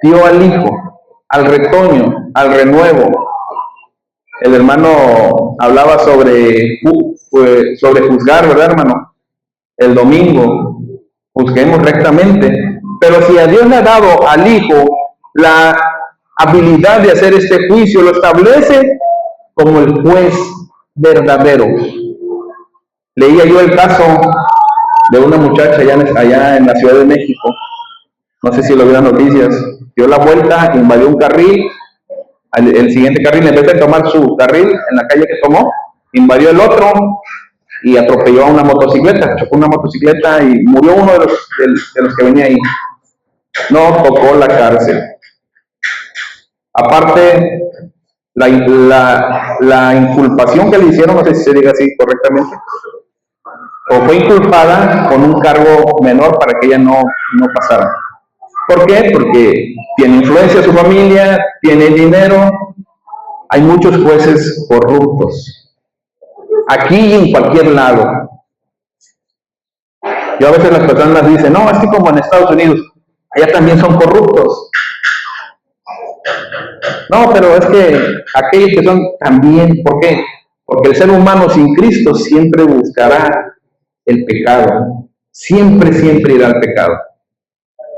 dio al Hijo, al retoño, al renuevo. El hermano hablaba sobre juzgar, ¿verdad, hermano? El domingo, juzguemos rectamente. Pero si a Dios le ha dado al Hijo la habilidad de hacer este juicio, lo establece como el juez verdadero. Leía yo el caso de una muchacha allá en la Ciudad de México, no sé si lo vieron noticias, dio la vuelta, invadió un carril, el siguiente carril, en vez de tomar su carril en la calle que tomó, invadió el otro y atropelló a una motocicleta, chocó una motocicleta y murió uno de los que venía ahí. No tocó la cárcel. Aparte, la inculpación que le hicieron, no sé si se diga así correctamente, o fue inculpada con un cargo menor para que ella no pasara. ¿Por qué? Porque tiene influencia su familia, tiene dinero. Hay muchos jueces corruptos, aquí y en cualquier lado. Yo a veces las personas dicen, no, es que como en Estados Unidos, allá también son corruptos. No, pero es que aquellos que son también, ¿por qué? Porque el ser humano sin Cristo siempre buscará el pecado, siempre irá al pecado.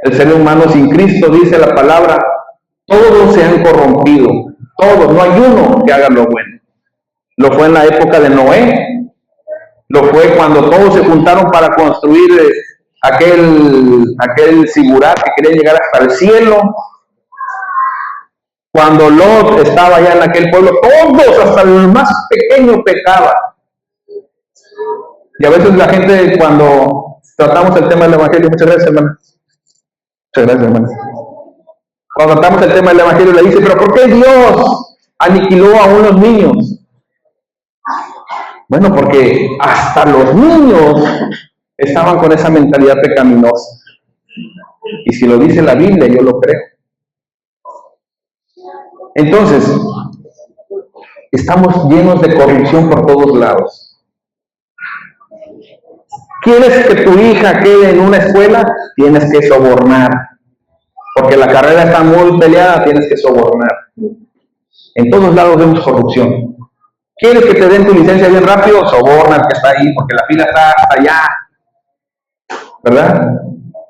El ser humano sin Cristo, dice la palabra, todos se han corrompido, todos, no hay uno que haga lo bueno. Lo fue en la época de Noé, lo fue cuando todos se juntaron para construir aquel sigurat que quería llegar hasta el cielo. Cuando Lot estaba allá en aquel pueblo, todos, hasta el más pequeño, pecaba. Y a veces la gente, cuando tratamos el tema del Evangelio, muchas gracias, hermano. Muchas gracias, hermano. Cuando tratamos el tema del Evangelio, le dice, pero ¿por qué Dios aniquiló a unos niños? Bueno, porque hasta los niños estaban con esa mentalidad pecaminosa. Y si lo dice la Biblia, yo lo creo. Entonces, estamos llenos de corrupción por todos lados. ¿Quieres que tu hija quede en una escuela? Tienes que sobornar. Porque la carrera está muy peleada, tienes que sobornar. En todos lados vemos corrupción. ¿Quieres que te den tu licencia bien rápido? Soborna al que está ahí, porque la fila está hasta allá. ¿Verdad?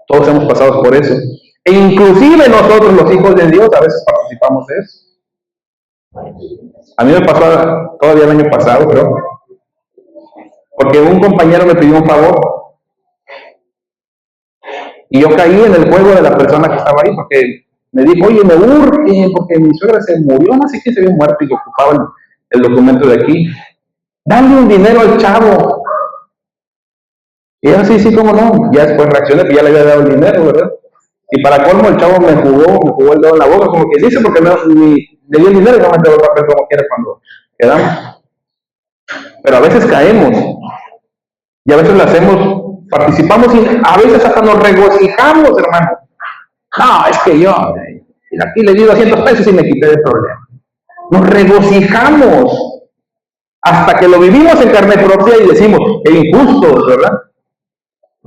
Todos hemos pasado por eso. E inclusive nosotros, los hijos de Dios, a veces participamos de eso. A mí me pasó todavía el año pasado, creo. Porque un compañero me pidió un favor. Y yo caí en el juego de la persona que estaba ahí, porque me dijo, oye, me urge, porque mi suegra se murió, no sé quién se había muerto y que ocupaba el documento de aquí. Dale un dinero al chavo. Y yo, sí, cómo no. Ya después reaccioné, que ya le había dado el dinero, ¿verdad? Y para colmo, el chavo me jugó el dedo en la boca, como que dice, porque le dio el dinero y no me entregó el papel como quiera cuando quedamos. Pero a veces caemos. Y a veces lo hacemos, participamos y a veces hasta nos regocijamos, hermano. No, es que yo aquí le di 200 pesos y me quité del problema. Nos regocijamos hasta que lo vivimos en carne propia y decimos, qué injustos, ¿verdad?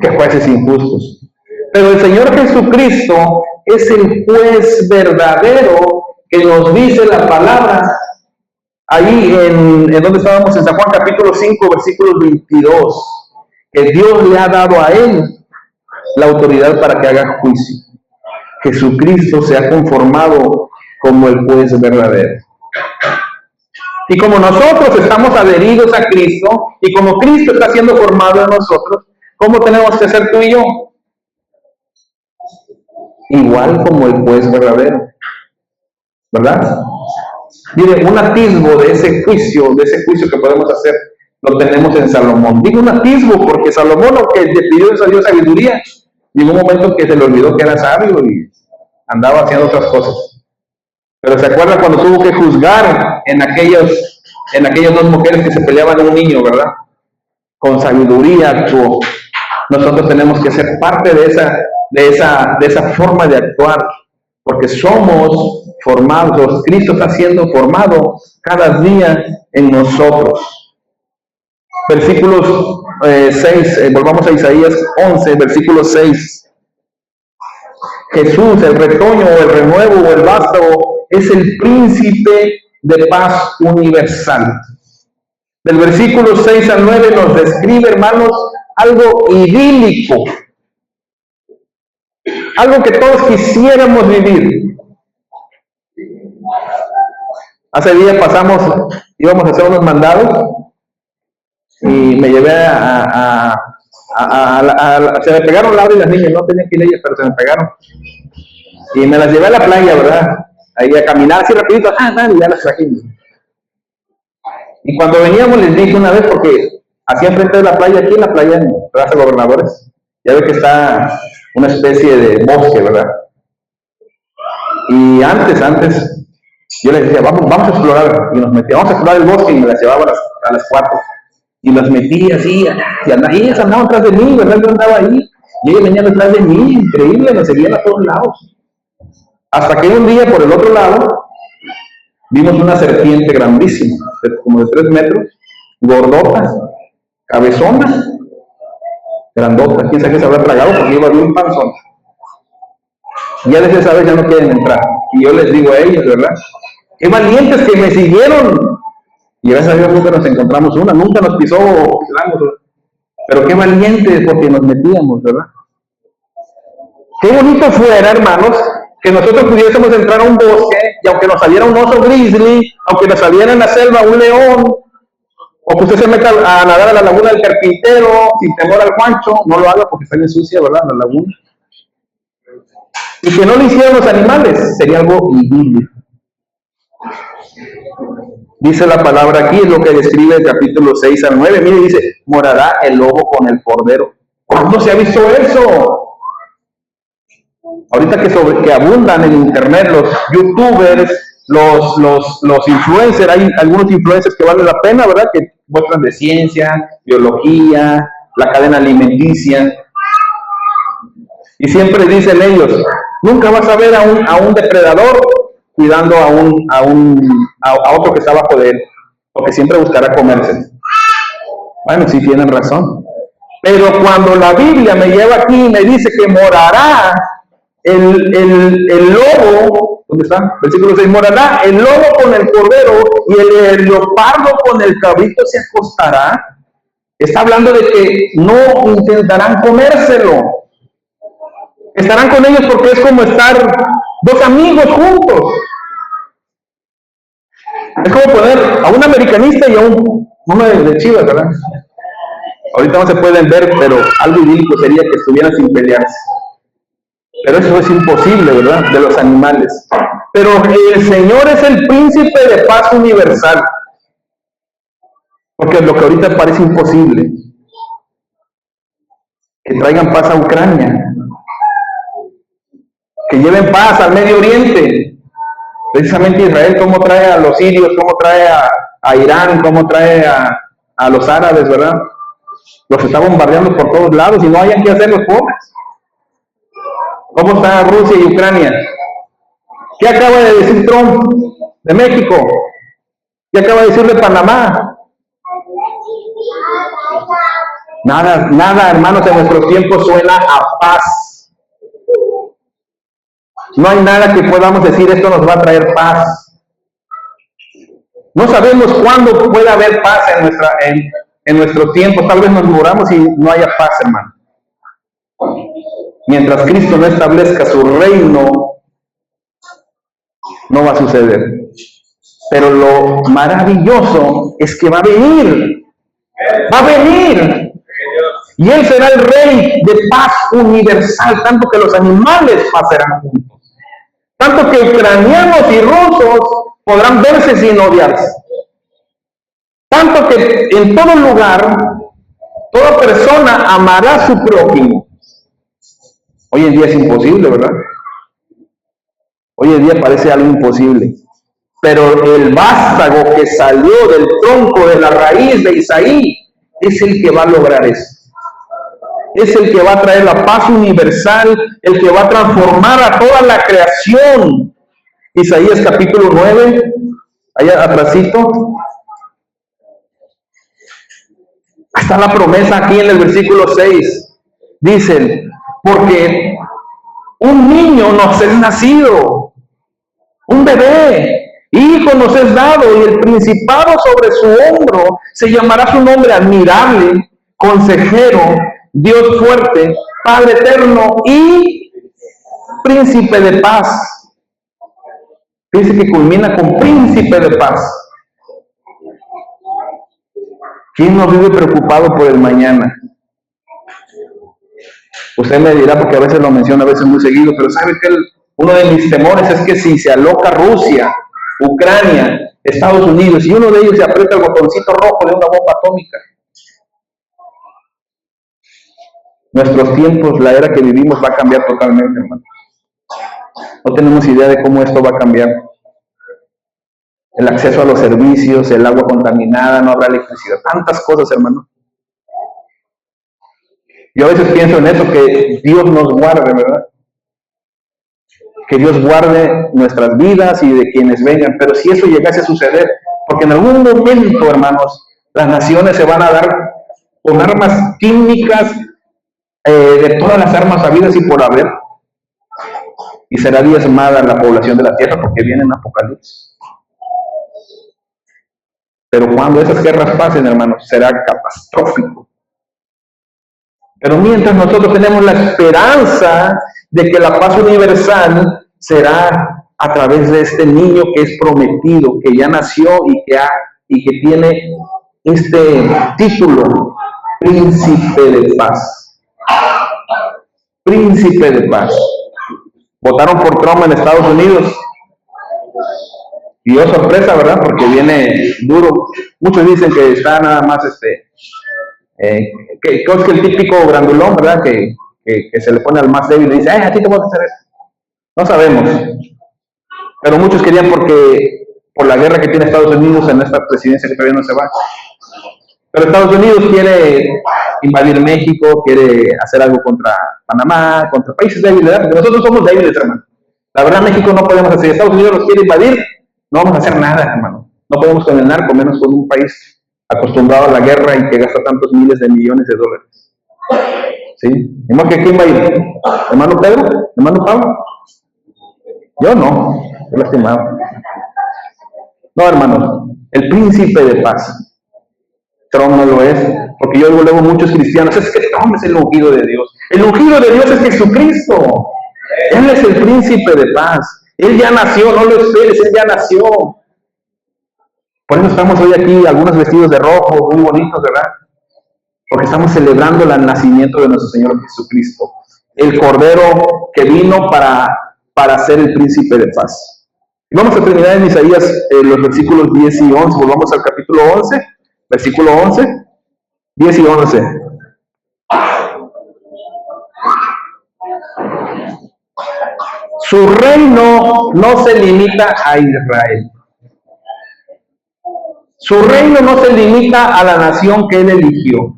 Qué jueces injustos. Pero el Señor Jesucristo es el juez verdadero que nos dice la palabra. Ahí en donde estábamos, en San Juan capítulo 5, versículo 22, que Dios le ha dado a él la autoridad para que haga juicio. Jesucristo se ha conformado como el juez verdadero. Y como nosotros estamos adheridos a Cristo, y como Cristo está siendo formado en nosotros, ¿cómo tenemos que ser tú y yo? Igual como el juez verdadero, ¿verdad? Mire, un atisbo de ese juicio que podemos hacer, lo tenemos en Salomón. Digo un atisbo porque Salomón, aunque le pidió a Dios sabiduría, llegó un momento que se le olvidó que era sabio y andaba haciendo otras cosas. Pero se acuerda cuando tuvo que juzgar en aquellas dos mujeres que se peleaban un niño, ¿verdad? Con sabiduría actuó. Nosotros tenemos que ser parte de esa forma de actuar, porque somos formados. Cristo está siendo formado cada día en nosotros. Versículos 6, volvamos a Isaías 11, versículo 6. Jesús, el retoño, o el renuevo, o el vástago, es el príncipe de paz universal. Del versículo 6 al 9 nos describe, hermanos, algo idílico, algo que todos quisiéramos vivir. Hace días íbamos a hacer unos mandados y me llevé se me pegaron Laura y las niñas, no tenían que ir ellas, pero se me pegaron. Y me las llevé a la playa, ¿verdad? Ahí a caminar así rapidito, y ya las trajimos. Y cuando veníamos les dije una vez, porque así enfrente de la playa, aquí en la playa en Plaza Gobernadores, ya ve que está una especie de bosque, ¿verdad? Y antes, yo les decía, vamos a explorar, y nos metíamos a explorar el bosque, y me las llevaba a las 4, y las metí así, y ellas andaban atrás de mí, ¿verdad? Yo andaba ahí, y ellas venían detrás de mí, increíble, me seguían a todos lados. Hasta que un día, por el otro lado, vimos una serpiente grandísima, como de 3 metros, gordota, cabezona, grandota, quién sabe qué se habrá tragado porque iba bien panzón. Y ya desde esa vez ya no quieren entrar. Y yo les digo a ellos, ¿verdad? Qué valientes que me siguieron. Y gracias a Dios nunca nos encontramos una, nunca nos pisó, pero qué valientes porque nos metíamos, ¿verdad? Qué bonito fuera, hermanos, que nosotros pudiésemos entrar a un bosque y aunque nos saliera un oso grizzly, aunque nos saliera en la selva un león, o que usted se meta a nadar a la laguna del Carpintero sin temor al Juancho, no lo haga porque está bien sucia, ¿verdad? La laguna. Y que no lo hicieran los animales, sería algo idílico. Dice la palabra aquí, es lo que describe el capítulo 6 al 9. Mire, dice, morará el lobo con el cordero. ¿Cuándo se ha visto eso? Ahorita que abundan en internet los youtubers, los influencers, hay algunos influencers que valen la pena, ¿verdad? Que muestran de ciencia, biología, la cadena alimenticia. Y siempre dicen ellos, nunca vas a ver a un depredador cuidando a otro que está abajo de él, porque siempre buscará comerse. Bueno, sí tienen razón. Pero cuando la Biblia me lleva aquí y me dice que morará el lobo, ¿dónde está? Versículo 6, morará el lobo con el cordero y el leopardo con el cabrito se acostará. Está hablando de que no intentarán comérselo. Estarán con ellos porque es como estar dos amigos juntos. Es como poner a un americanista y a uno de Chivas, ¿verdad? Ahorita no se pueden ver, pero algo idílico sería que estuvieran sin pelearse. Pero eso es imposible, ¿verdad? De los animales. Pero el Señor es el príncipe de paz universal. Porque lo que ahorita parece imposible, que traigan paz a Ucrania, que lleven paz al Medio Oriente. Precisamente Israel, cómo trae a los sirios, cómo trae a Irán, cómo trae a los árabes, ¿verdad? Los está bombardeando por todos lados y no hayan que hacer los pobres. ¿Cómo está Rusia y Ucrania? ¿Qué acaba de decir Trump de México? ¿Qué acaba de decir de Panamá? Nada, hermanos, en nuestros tiempos suena a paz. No hay nada que podamos decir, esto nos va a traer paz. No sabemos cuándo puede haber paz en nuestro tiempo. Tal vez nos muramos y no haya paz, hermano. Mientras Cristo no establezca su reino, no va a suceder. Pero lo maravilloso es que va a venir. Va a venir. Y Él será el Rey de paz universal, tanto que los animales pasarán juntos. Tanto que ucranianos y rusos podrán verse sin odiarse. Tanto que en todo lugar, toda persona amará a su prójimo. Hoy en día es imposible, ¿verdad? Hoy en día parece algo imposible. Pero el vástago que salió del tronco de la raíz de Isaí es el que va a lograr eso. Es el que va a traer la paz universal, el que va a transformar a toda la creación. Isaías capítulo 9, allá atrásito. Está la promesa aquí en el versículo 6. Dicen, porque un niño nos es nacido, un bebé, hijo nos es dado, y el principado sobre su hombro, se llamará su nombre admirable, consejero, Dios fuerte, Padre eterno y príncipe de paz. Dice que culmina con príncipe de paz. ¿Quién no vive preocupado por el mañana? Usted me dirá, porque a veces lo menciono, a veces muy seguido, pero ¿sabe que uno de mis temores es que si se aloca Rusia, Ucrania, Estados Unidos, y uno de ellos se aprieta el botoncito rojo de una bomba atómica? Nuestros tiempos, la era que vivimos va a cambiar totalmente, hermano. No tenemos idea de cómo esto va a cambiar. El acceso a los servicios, el agua contaminada, no habrá electricidad, tantas cosas, hermano. Yo a veces pienso en eso, que Dios nos guarde, ¿verdad? Que Dios guarde nuestras vidas y de quienes vengan. Pero si eso llegase a suceder, porque en algún momento, hermanos, las naciones se van a dar con armas químicas, de todas las armas habidas y por haber, y será diezmada la población de la tierra, porque viene en Apocalipsis. Pero cuando esas guerras pasen, hermanos, será catastrófico. Pero mientras nosotros tenemos la esperanza de que la paz universal será a través de este niño que es prometido, que ya nació y que tiene este título, príncipe de paz. Príncipe de paz. Votaron por Trump en Estados Unidos. Y oh sorpresa, ¿verdad? Porque viene duro. Muchos dicen que está nada más que es el típico grandulón, ¿verdad? Que se le pone al más débil y dice, a ti te voy a hacer esto. No sabemos. Pero muchos querían por la guerra que tiene Estados Unidos en esta presidencia que todavía no se va. Pero Estados Unidos quiere invadir México, quiere hacer algo contra Panamá, contra países débiles, ¿verdad? Porque nosotros somos débiles, hermano. La verdad, México no podemos hacer. Estados Unidos nos quiere invadir, no vamos a hacer nada, hermano. No podemos con el narco, menos con un país acostumbrado a la guerra y que gasta tantos miles de millones de dólares. ¿Sí? ¿Y que quién va a ir? ¿Hermano Pedro? ¿Hermano Pablo? Yo no, estoy lastimado. No, hermanos, el príncipe de paz. Trump no lo es, porque yo luego muchos cristianos, es que Trump es el ungido de Dios. El ungido de Dios es Jesucristo. Él es el príncipe de paz. Él ya nació, no lo esperes, Él ya nació. Por eso estamos hoy aquí, algunos vestidos de rojo, muy bonitos, ¿verdad? Porque estamos celebrando el nacimiento de nuestro Señor Jesucristo. El Cordero que vino para ser el príncipe de paz. Y vamos a terminar en Isaías los versículos 10 y 11. Volvamos al capítulo 11. Versículo 11, 10 y 11. Su reino no se limita a Israel. Su reino no se limita a la nación que él eligió,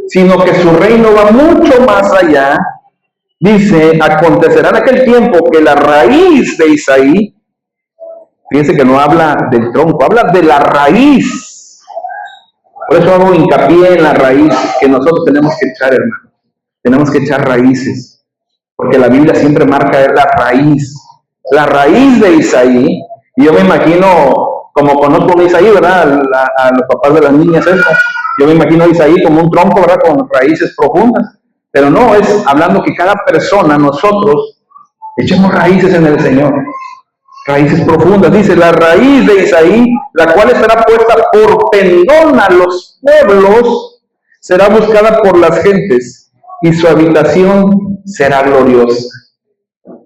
sino que su reino va mucho más allá. Dice, acontecerá en aquel tiempo que la raíz de Isaí, fíjense que no habla del tronco, habla de la raíz. Por eso hago hincapié en la raíz que nosotros tenemos que echar, hermano. Tenemos que echar raíces. Porque la Biblia siempre marca la raíz. La raíz de Isaí. Y yo me imagino, como conozco a Isaí, ¿verdad? A los papás de las niñas, eso. Yo me imagino a Isaí como un tronco, ¿verdad? Con raíces profundas. Pero no, es hablando que cada persona, nosotros, echemos raíces en el Señor. Raíces profundas. Dice, la raíz de Isaí, la cual estará puesta por pendón a los pueblos, será buscada por las gentes, y su habitación será gloriosa.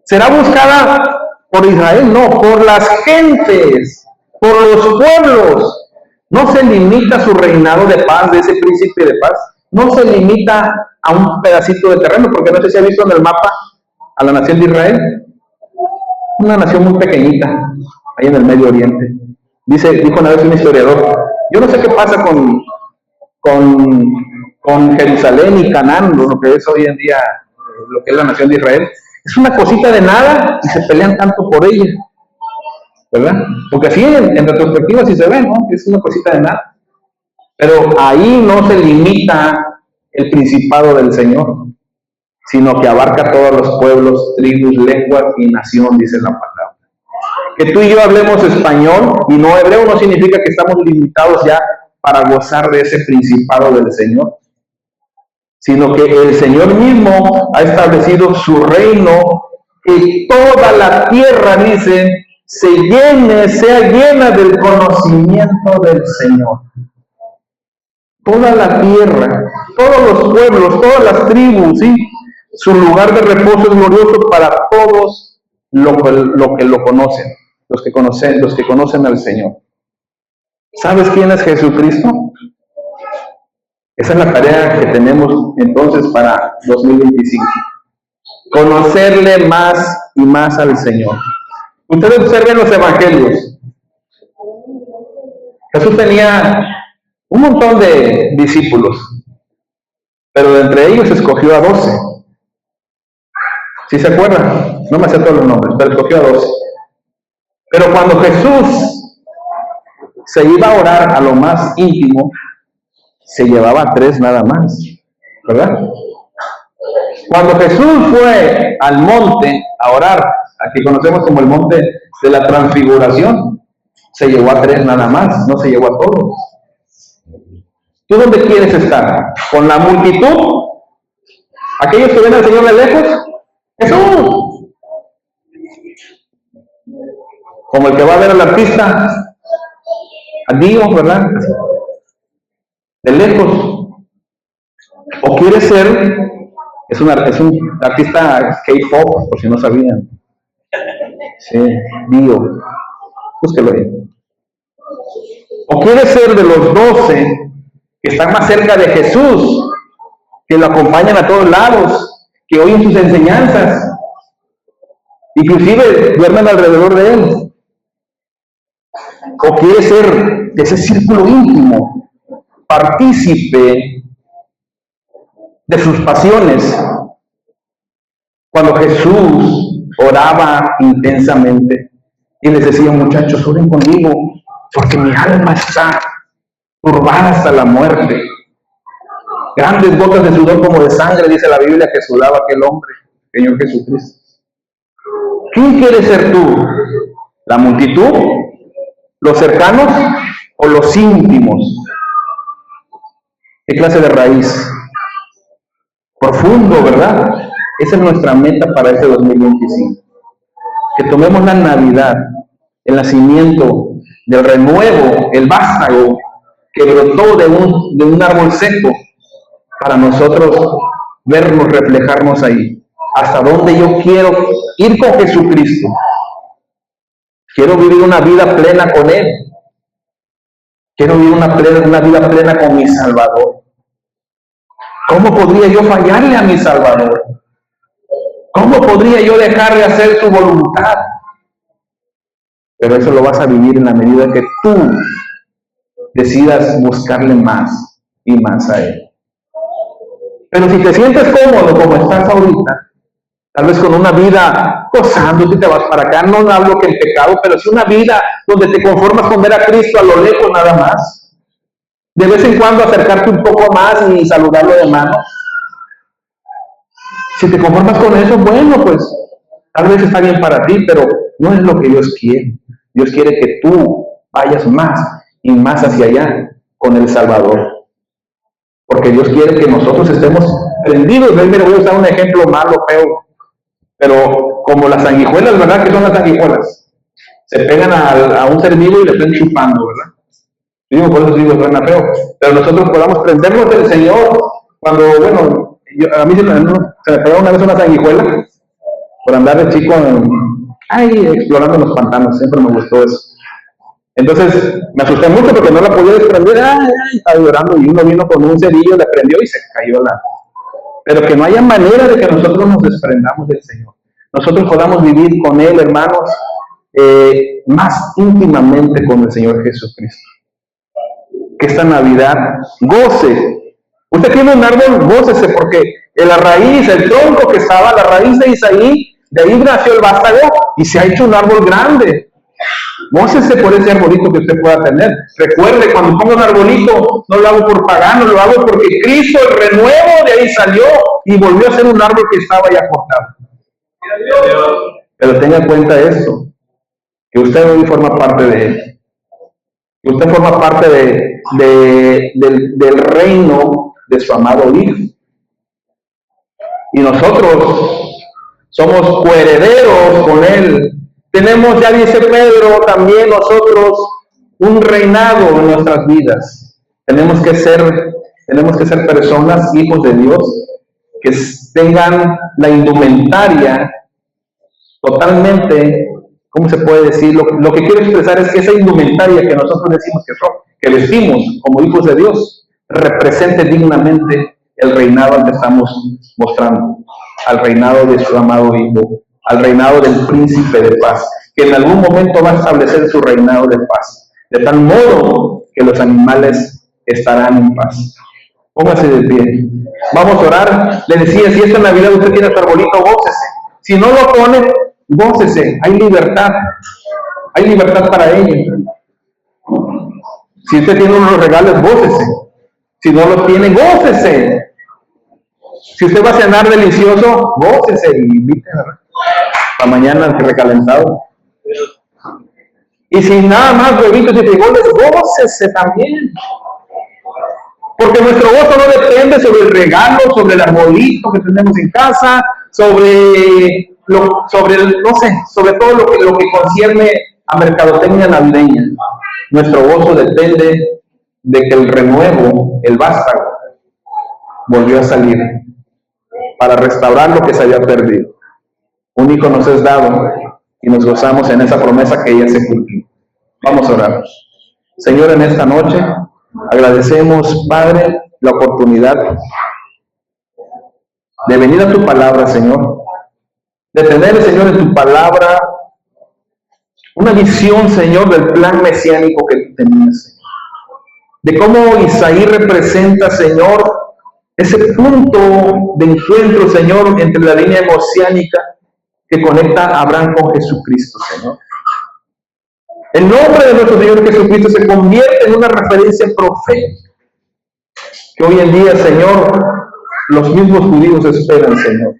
Será buscada por Israel, no, por las gentes, por los pueblos. No se limita su reinado de paz, de ese príncipe de paz, no se limita a un pedacito de terreno, porque no sé si ha visto en el mapa a la nación de Israel, una nación muy pequeñita, ahí en el Medio Oriente. Dijo una vez un historiador, yo no sé qué pasa con Jerusalén y Canaán, lo que es hoy en día, lo que es la nación de Israel, es una cosita de nada y se pelean tanto por ella, ¿verdad? Porque así en retrospectiva sí se ve, ¿no? Es una cosita de nada. Pero ahí no se limita el principado del Señor, sino que abarca todos los pueblos, tribus, lenguas y nación, dice la palabra. Que tú y yo hablemos español y no hebreo no significa que estamos limitados ya para gozar de ese principado del Señor, sino que el Señor mismo ha establecido su reino, que toda la tierra, dice, sea llena del conocimiento del Señor. Toda la tierra, todos los pueblos, todas las tribus, ¿sí? Su lugar de reposo es glorioso para todos los que lo conocen, los que conocen al Señor. ¿Sabes quién es Jesucristo? Esa es la tarea que tenemos entonces para 2025. Conocerle más y más al Señor. Ustedes observen los evangelios. Jesús tenía un montón de discípulos, pero de entre ellos escogió a 12. ¿Sí se acuerdan? No me sé todos los nombres, pero escogió a 12. Pero cuando Jesús se iba a orar a lo más íntimo, se llevaba a 3 nada más, ¿verdad? Cuando Jesús fue al monte a orar, aquí conocemos como el monte de la transfiguración, se llevó a 3 nada más, no se llevó a todos. ¿Tú dónde quieres estar? ¿Con la multitud? ¿Aquellos que ven al Señor de lejos? ¡Jesús! Como el que va a ver al artista, a Dios, ¿verdad? De lejos. ¿O quiere ser? Es un artista K-pop, por si no sabían. Sí, Dio. Búsquelo ahí. ¿O quiere ser de los 12 que están más cerca de Jesús, que lo acompañan a todos lados, que oyen sus enseñanzas, inclusive duermen alrededor de él? ¿O quiere ser de ese círculo íntimo, partícipe de sus pasiones? Cuando Jesús oraba intensamente y les decía, muchachos, oren conmigo, porque mi alma está turbada hasta la muerte. Grandes gotas de sudor como de sangre, dice la Biblia, que sudaba aquel hombre, Señor Jesucristo. ¿Quién quieres ser tú? ¿La multitud? ¿Los cercanos o los íntimos? ¿Qué clase de raíz? Profundo, ¿verdad? Esa es nuestra meta para este 2025. Que tomemos la Navidad, el nacimiento del renuevo, el vástago que brotó de un árbol seco, para nosotros vernos, reflejarnos ahí. ¿Hasta dónde yo quiero ir con Jesucristo? Quiero vivir una vida plena con Él. Quiero vivir una vida plena con mi Salvador. ¿Cómo podría yo fallarle a mi Salvador? ¿Cómo podría yo dejar de hacer su voluntad? Pero eso lo vas a vivir en la medida que tú decidas buscarle más y más a Él. Pero si te sientes cómodo como estás ahorita, tal vez con una vida gozándote, te vas para acá, no hablo que en pecado, pero sí una vida donde te conformas con ver a Cristo a lo lejos nada más. De vez en cuando acercarte un poco más y saludarlo de mano. Si te conformas con eso, bueno, pues tal vez está bien para ti, pero no es lo que Dios quiere. Dios quiere que tú vayas más y más hacia allá con el Salvador. porque Dios quiere que nosotros estemos prendidos. Mira, voy a usar un ejemplo malo, feo, pero como las sanguijuelas, ¿verdad? ¿Qué son las sanguijuelas? Se pegan a un ser vivo y le están chupando, ¿verdad? Digo, por eso digo, suena feo, pero nosotros podamos prendernos del Señor cuando, bueno, a mí se me pegó una vez una sanguijuela por andar de chico explorando los pantanos, siempre me gustó eso. Entonces me asusté mucho porque no la podía desprender, estaba llorando y uno vino con un cerillo, le prendió y se cayó Pero que no haya manera de que nosotros nos desprendamos del Señor. Nosotros podamos vivir con Él, hermanos, más íntimamente con el Señor Jesucristo. Que esta Navidad goce. Usted tiene un árbol, gócese, porque la raíz, el tronco que estaba, la raíz de Isaí, de ahí nació el vástago y se ha hecho un árbol grande. Gócese por ese arbolito que usted pueda tener. Recuerde, cuando pongo un arbolito, no lo hago por pagano, lo hago porque Cristo, el renuevo, de ahí salió y volvió a ser un árbol que estaba ya cortado. Pero tenga en cuenta esto, que usted hoy forma parte de él. Que usted forma parte del reino de su amado Hijo. Y nosotros somos coherederos con Él. Tenemos, ya dice Pedro, también nosotros un reinado en nuestras vidas. Tenemos que ser personas, hijos de Dios, que tengan la indumentaria totalmente, ¿cómo se puede decir? Lo que quiero expresar es que esa indumentaria que nosotros decimos que vestimos como hijos de Dios, represente dignamente el reinado al que estamos mostrando, al reinado de su amado Hijo, al reinado del príncipe de paz, que en algún momento va a establecer su reinado de paz, de tal modo que los animales estarán en paz. Póngase de pie. Vamos a orar. Le decía, si esta Navidad usted tiene su arbolito, gócese. Si no lo pone, gócese. Hay libertad para ello. Si usted tiene unos regalos, gócese. Si no los tiene, gócese. Si usted va a cenar delicioso, gócese y invite para mañana el recalentado. Y si nada más huevitos y frijoles, gócese también. Porque nuestro gozo no depende sobre el regalo, sobre el arbolito que tenemos en casa, sobre todo lo que concierne a mercadotecnia navideña. Nuestro gozo depende de que el renuevo, el vástago, volvió a salir para restaurar lo que se había perdido. Un hijo nos es dado y nos gozamos en esa promesa que ella se cumplió. Vamos a orar. Señor, en esta noche agradecemos, Padre, la oportunidad de venir a tu palabra, Señor, de tener, Señor, en tu palabra una visión, Señor, del plan mesiánico que tú tenías, Señor. De cómo Isaí representa, Señor, ese punto de encuentro, Señor, entre la línea mesiánica que conecta a Abraham con Jesucristo, Señor. El nombre de nuestro Señor Jesucristo se convierte en una referencia profética que hoy en día, Señor, los mismos judíos esperan, Señor.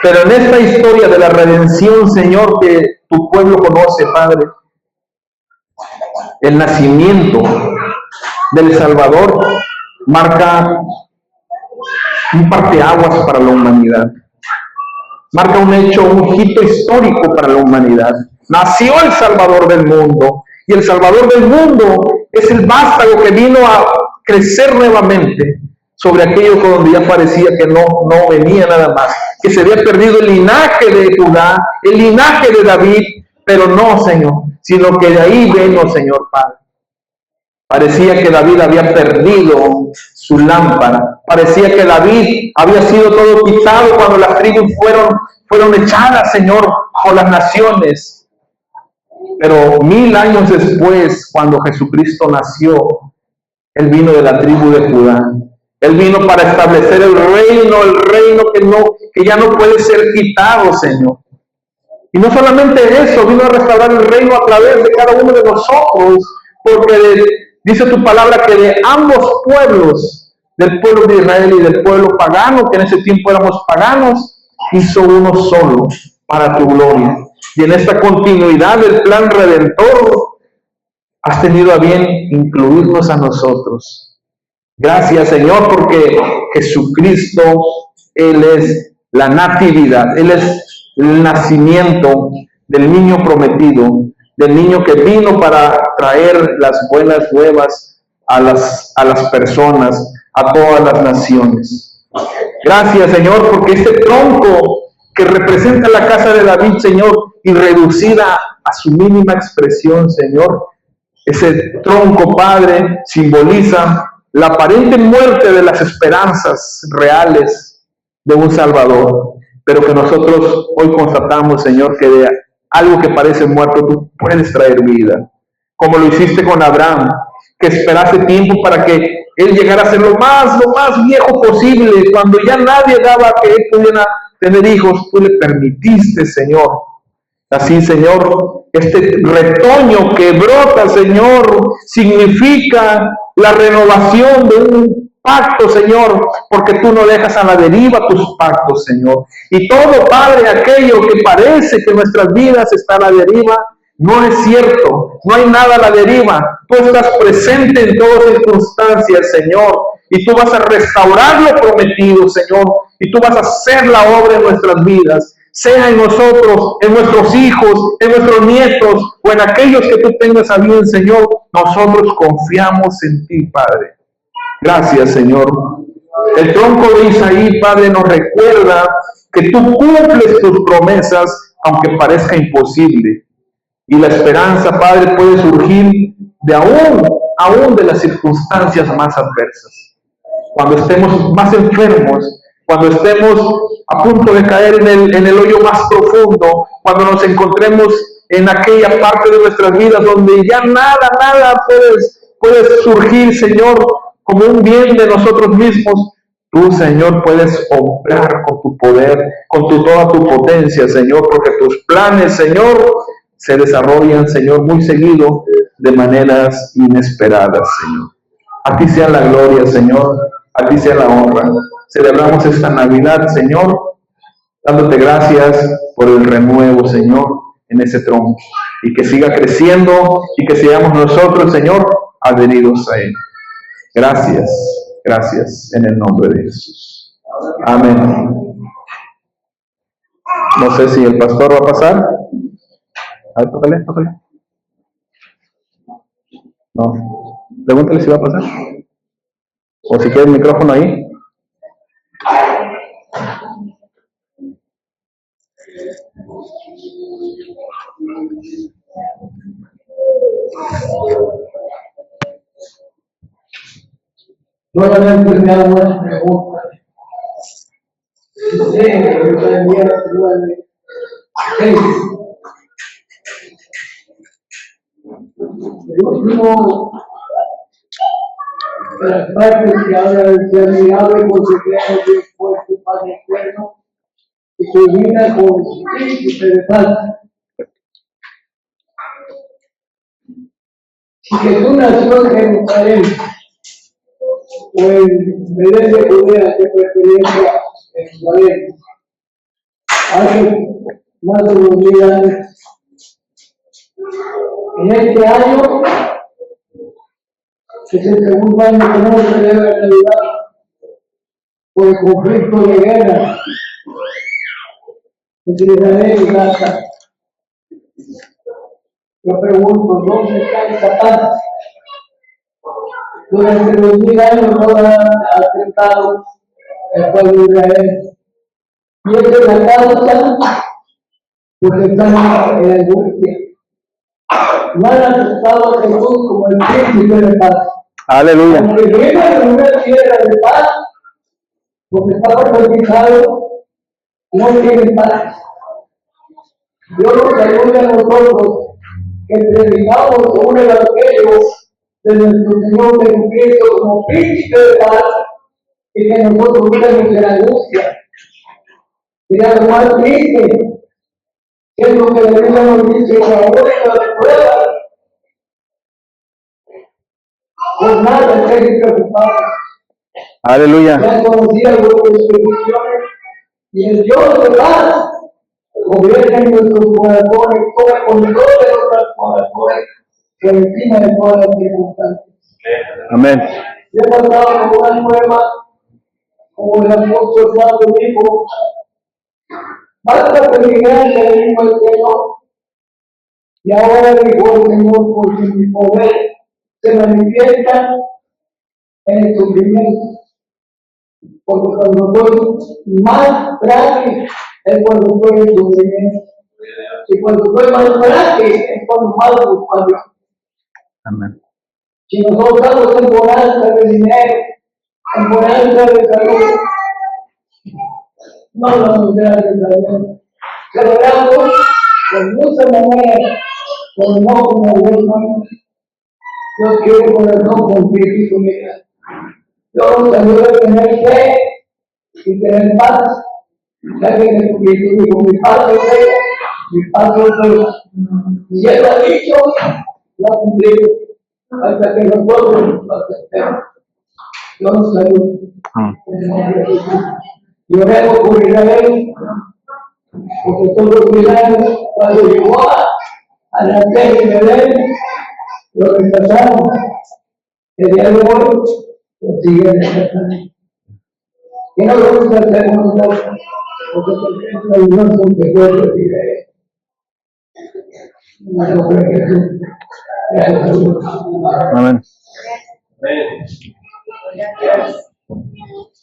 Pero en esta historia de la redención, Señor, que tu pueblo conoce, Padre, el nacimiento del Salvador marca un parteaguas para la humanidad. Marca un hecho, un hito histórico para la humanidad. Nació el Salvador del mundo, y el Salvador del mundo es el vástago que vino a crecer nuevamente sobre aquello donde ya parecía que no venía nada más, que se había perdido el linaje de Judá, el linaje de David, pero no, Señor, sino que de ahí vino, Señor Padre. Parecía que David había perdido su lámpara, parecía que David había sido todo quitado cuando las tribus fueron echadas, Señor, por las naciones. Pero 1000 años después, cuando Jesucristo nació, Él vino de la tribu de Judá. Él vino para establecer el reino que ya no puede ser quitado, Señor. Y no solamente eso, vino a restaurar el reino a través de cada uno de nosotros, porque dice tu palabra que de ambos pueblos, del pueblo de Israel y del pueblo pagano, que en ese tiempo éramos paganos, hizo uno solo para tu gloria. Y en esta continuidad del plan redentor, has tenido a bien incluirnos a nosotros. Gracias, Señor, porque Jesucristo, Él es la natividad, Él es el nacimiento del niño prometido, del niño que vino para traer las buenas nuevas a las personas, a todas las naciones. Gracias, Señor, porque este tronco que representa la casa de David, Señor, y reducida a su mínima expresión, Señor, ese tronco, Padre, simboliza la aparente muerte de las esperanzas reales de un Salvador, pero que nosotros hoy constatamos, Señor, que de algo que parece muerto tú puedes traer vida, como lo hiciste con Abraham, que esperaste tiempo para que él llegara a ser lo más viejo posible, cuando ya nadie daba que él pudiera tener hijos, tú le permitiste, Señor. Así, Señor, este retoño que brota, Señor, significa la renovación de un pacto, Señor, porque tú no dejas a la deriva tus pactos, Señor. Y todo, Padre, aquello que parece que nuestras vidas están a la deriva, no es cierto, no hay nada a la deriva. Tú estás presente en todas circunstancias, Señor, y tú vas a restaurar lo prometido, Señor, y tú vas a hacer la obra en nuestras vidas, sea en nosotros, en nuestros hijos, en nuestros nietos, o en aquellos que tú tengas a bien, Señor. Nosotros confiamos en ti, Padre. Gracias, Señor. El tronco de Isaí, Padre, nos recuerda que tú cumples tus promesas, aunque parezca imposible. Y la esperanza, Padre, puede surgir de aún de las circunstancias más adversas. Cuando estemos más enfermos, cuando estemos a punto de caer en el hoyo más profundo, cuando nos encontremos en aquella parte de nuestras vidas donde ya nada puede surgir, Señor, como un bien de nosotros mismos, tú, Señor, puedes obrar con tu poder, con toda tu potencia, Señor, porque tus planes, Señor, se desarrollan, Señor, muy seguido de maneras inesperadas, Señor. A ti sea la gloria, Señor, a ti sea la honra. Celebramos esta Navidad, Señor, dándote gracias por el renuevo, Señor, en ese tronco. Y que siga creciendo y que seamos nosotros, Señor, adheridos a él. Gracias, gracias, en el nombre de Jesús. Amén. No sé si el pastor va a pasar. A ver, tócale. No. Pregúntale si va a pasar. O si quiere el micrófono ahí. Nuevamente me hago una pregunta. Sí, yo también tuve 6. El último de las partes que habla del ser admirable consejero Dios fuerte, Padre eterno, y culmina con príncipe de paz. Si Jesús nació en Jerusalén, o en Belén de Judea, que preferencia a Jerusalén, hace más de 2000 años, en este año, que es el segundo año que no se celebra la Navidad, por el conflicto de guerra entre Israel y Gaza. Yo pregunto, ¿dónde está esa paz? Durante 2000 años no ha atentado el pueblo de Israel. Y este tratado porque están en la angustia. No han aceptado a Jesús como el príncipe de paz. Aleluya. Aunque viene a una tierra de paz, porque está profetizado, no tiene paz. Dios nos ayude a nosotros que predicamos un evangelio de nuestro Señor Jesucristo como príncipe de paz y que nosotros vivamos en la angustia. Sería lo más triste, que es lo que la Biblia nos dice que ahora en las pruebas, pues nada se hay preocupado. Aleluya. Ya conocía nuestras peticiones y el Dios de paz gobierna en nuestros corazones, toma control de nuestros corazones por encima de todas las circunstancias. Amén. Yo he pasado por una prueba, como el apóstol Pablo dijo, basta que mi gracia dijo el Señor, y ahora dijo el Señor, porque mi poder se manifiesta en el sufrimiento. Porque cuando estoy más frágil es cuando estoy en sufrimiento. Y cuando estoy más frágil es cuando más busco a Dios. Amén. Si nosotros estamos en bonanza de dinero, en bonanza de salud, no nos gracias a Dios. Celebramos con muchas maneras, pero no como Dios manda. Dios quiere un corazón confiado y humilde. Dios ayuda a tener fe y tener paz. Ya que en Jesucristo dijo, mi paz es ella, mi paz es ella. Y Él lo ha dicho, lo ha cumplido, hasta que nosotros lo aceptemos. Dios nos ayude. Y oremos por Israel, porque todos los milagros, cuando llegó a nacer en Belén, lo rechazaron. El día de hoy, lo siguen rechazando. ¿Qué no lo gusta hacer nosotros? Porque es la unión con que puede decir en nombre de Jesús. Gracias. Amén.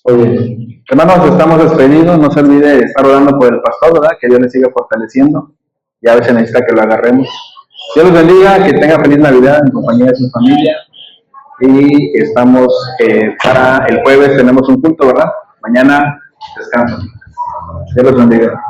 Oye, hermanos, estamos despedidos. No se olvide estar orando por el pastor, ¿verdad? Que Dios le siga fortaleciendo. Y a veces necesita que lo agarremos. Dios los bendiga, que tenga feliz Navidad en compañía de su familia. Y estamos para el jueves, tenemos un culto, ¿verdad? Mañana descanso. Dios los bendiga.